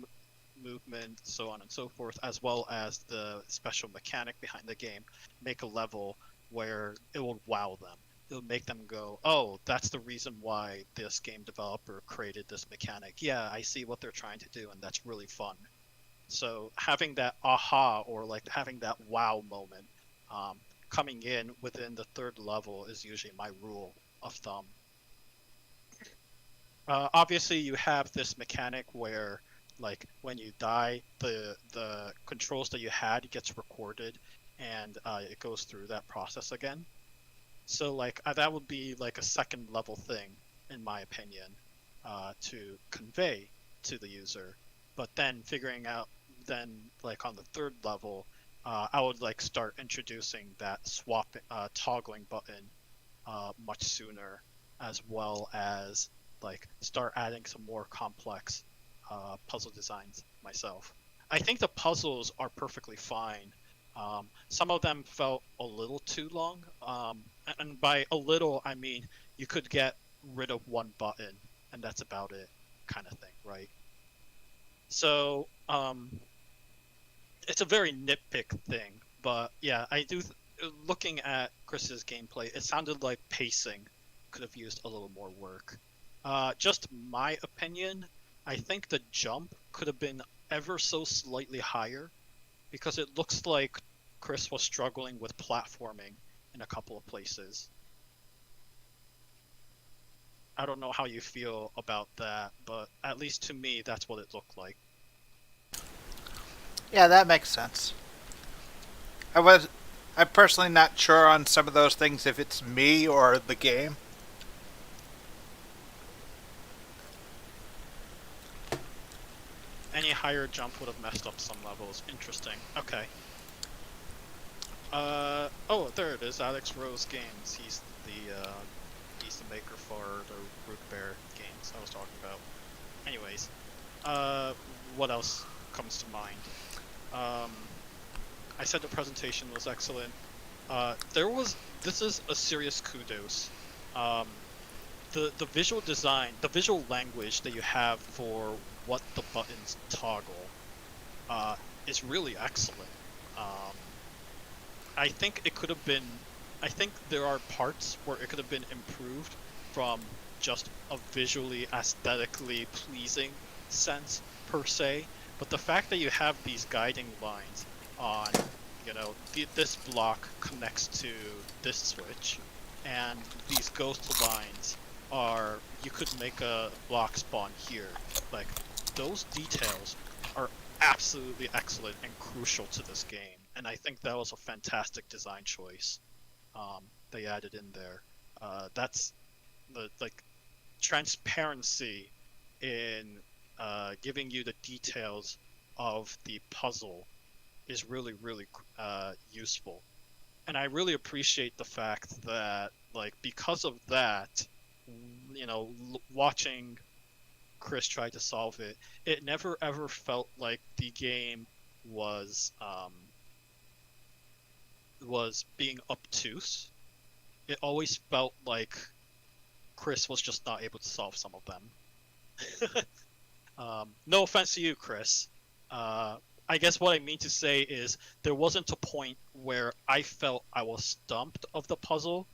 movement, so on and so forth, as well as the special mechanic behind the game, make a level where it will wow them. It'll make them go, oh, that's the reason why this game developer created this mechanic. Yeah, I see what they're trying to do, and that's really fun. So having that aha or like having that wow moment coming in within the third level is usually my rule of thumb. Obviously, you have this mechanic where, like, when you die, the controls that you had gets recorded, and it goes through that process again. So, like, that would be like a second level thing, in my opinion, to convey to the user. But then figuring out, like on the third level, I would like start introducing that toggling button much sooner, as well as like start adding some more complex puzzle designs myself. I think the puzzles are perfectly fine. Some of them felt a little too long, and by a little I mean you could get rid of one button and that's about it, kind of thing, right? So it's a very nitpick thing, but yeah, I do. Looking at Chris's gameplay, it sounded like pacing could have used a little more work. Just my opinion, I think the jump could have been ever so slightly higher, because it looks like Chris was struggling with platforming in a couple of places. I don't know how you feel about that, but at least to me, that's what it looked like. Yeah, that makes sense. I'm personally not sure on some of those things if it's me or the game. Any higher jump would have messed up some levels. Interesting. Okay. Oh, there it is. Alex Rose Games. He's the maker for the Root Bear games I was talking about. Anyways, what else comes to mind? I said the presentation was excellent. This is a serious kudos. The visual design, the visual language that you have for what the buttons toggle is really excellent. I think it could have been. I think there are parts where it could have been improved from just a visually, aesthetically pleasing sense per se. But the fact that you have these guiding lines on, this block connects to this switch, and these ghost lines are, you could make a block spawn here. Like, those details are absolutely excellent and crucial to this game, and I think that was a fantastic design choice they added in there. That's the transparency in giving you the details of the puzzle is really, really useful. And I really appreciate the fact that, like, because of that, watching Chris try to solve it, it never ever felt like the game was being obtuse. It always felt like Chris was just not able to solve some of them. No offense to you, Chris. I guess what I mean to say is there wasn't a point where I felt I was stumped of the puzzle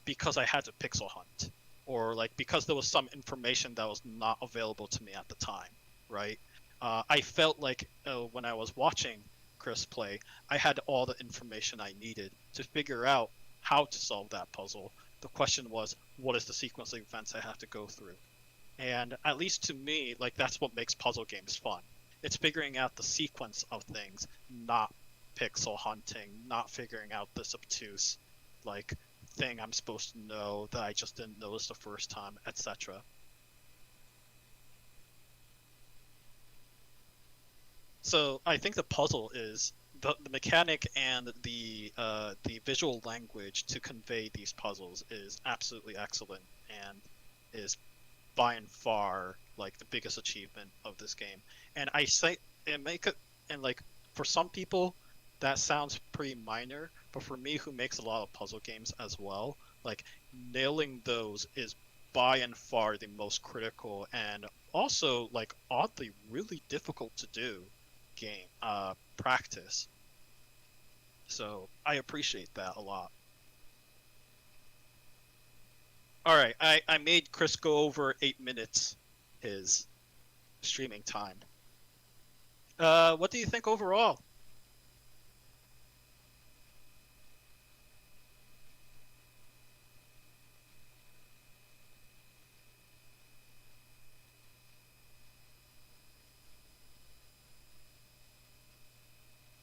because I had to pixel hunt, or like because there was some information that was not available to me at the time, right? I felt like when I was watching Chris play, I had all the information I needed to figure out how to solve that puzzle. The question was, what is the sequence of events I have to go through? And at least to me, like that's what makes puzzle games fun. It's figuring out the sequence of things, not pixel hunting, not figuring out this obtuse like thing I'm supposed to know that I just didn't notice the first time, etc. So I think the puzzle is the mechanic and the visual language to convey these puzzles is absolutely excellent and is by and far like the biggest achievement of this game. And I say and make it and like for some people that sounds pretty minor, but for me who makes a lot of puzzle games as well, like nailing those is by and far the most critical and also like oddly really difficult to do game practice. So I appreciate that a lot. Alright, I made Chris go over 8 minutes his streaming time. What do you think overall?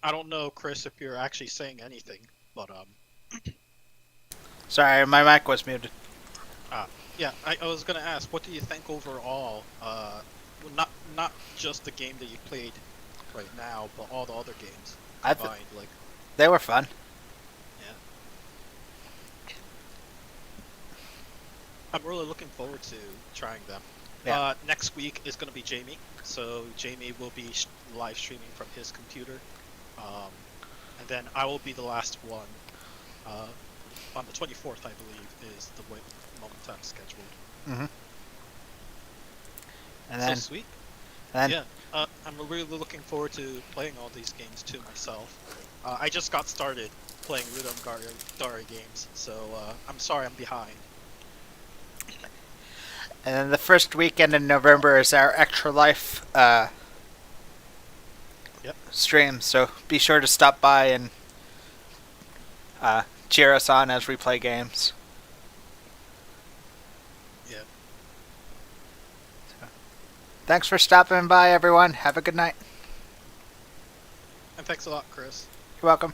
I don't know, Chris, if you're actually saying anything, but Sorry, my mic was muted. yeah, I was gonna ask, what do you think overall? Well, not just the game that you played right now, but all the other games combined. Like They were fun. Yeah, I'm really looking forward to trying them. Yeah. Next week is gonna be Jamie, so Jamie will be live streaming from his computer. And then I will be the last one. On the 24th, I believe, is the moment I'm scheduled. Mm-hmm. And then, so sweet. And Yeah, I'm really looking forward to playing all these games too myself. I just got started playing Ludum Dare games, so I'm sorry I'm behind. And then the first weekend in November is our Extra Life stream, so be sure to stop by and cheer us on as we play games. Yeah. So, thanks for stopping by, everyone. Have a good night. And thanks a lot, Chris. You're welcome.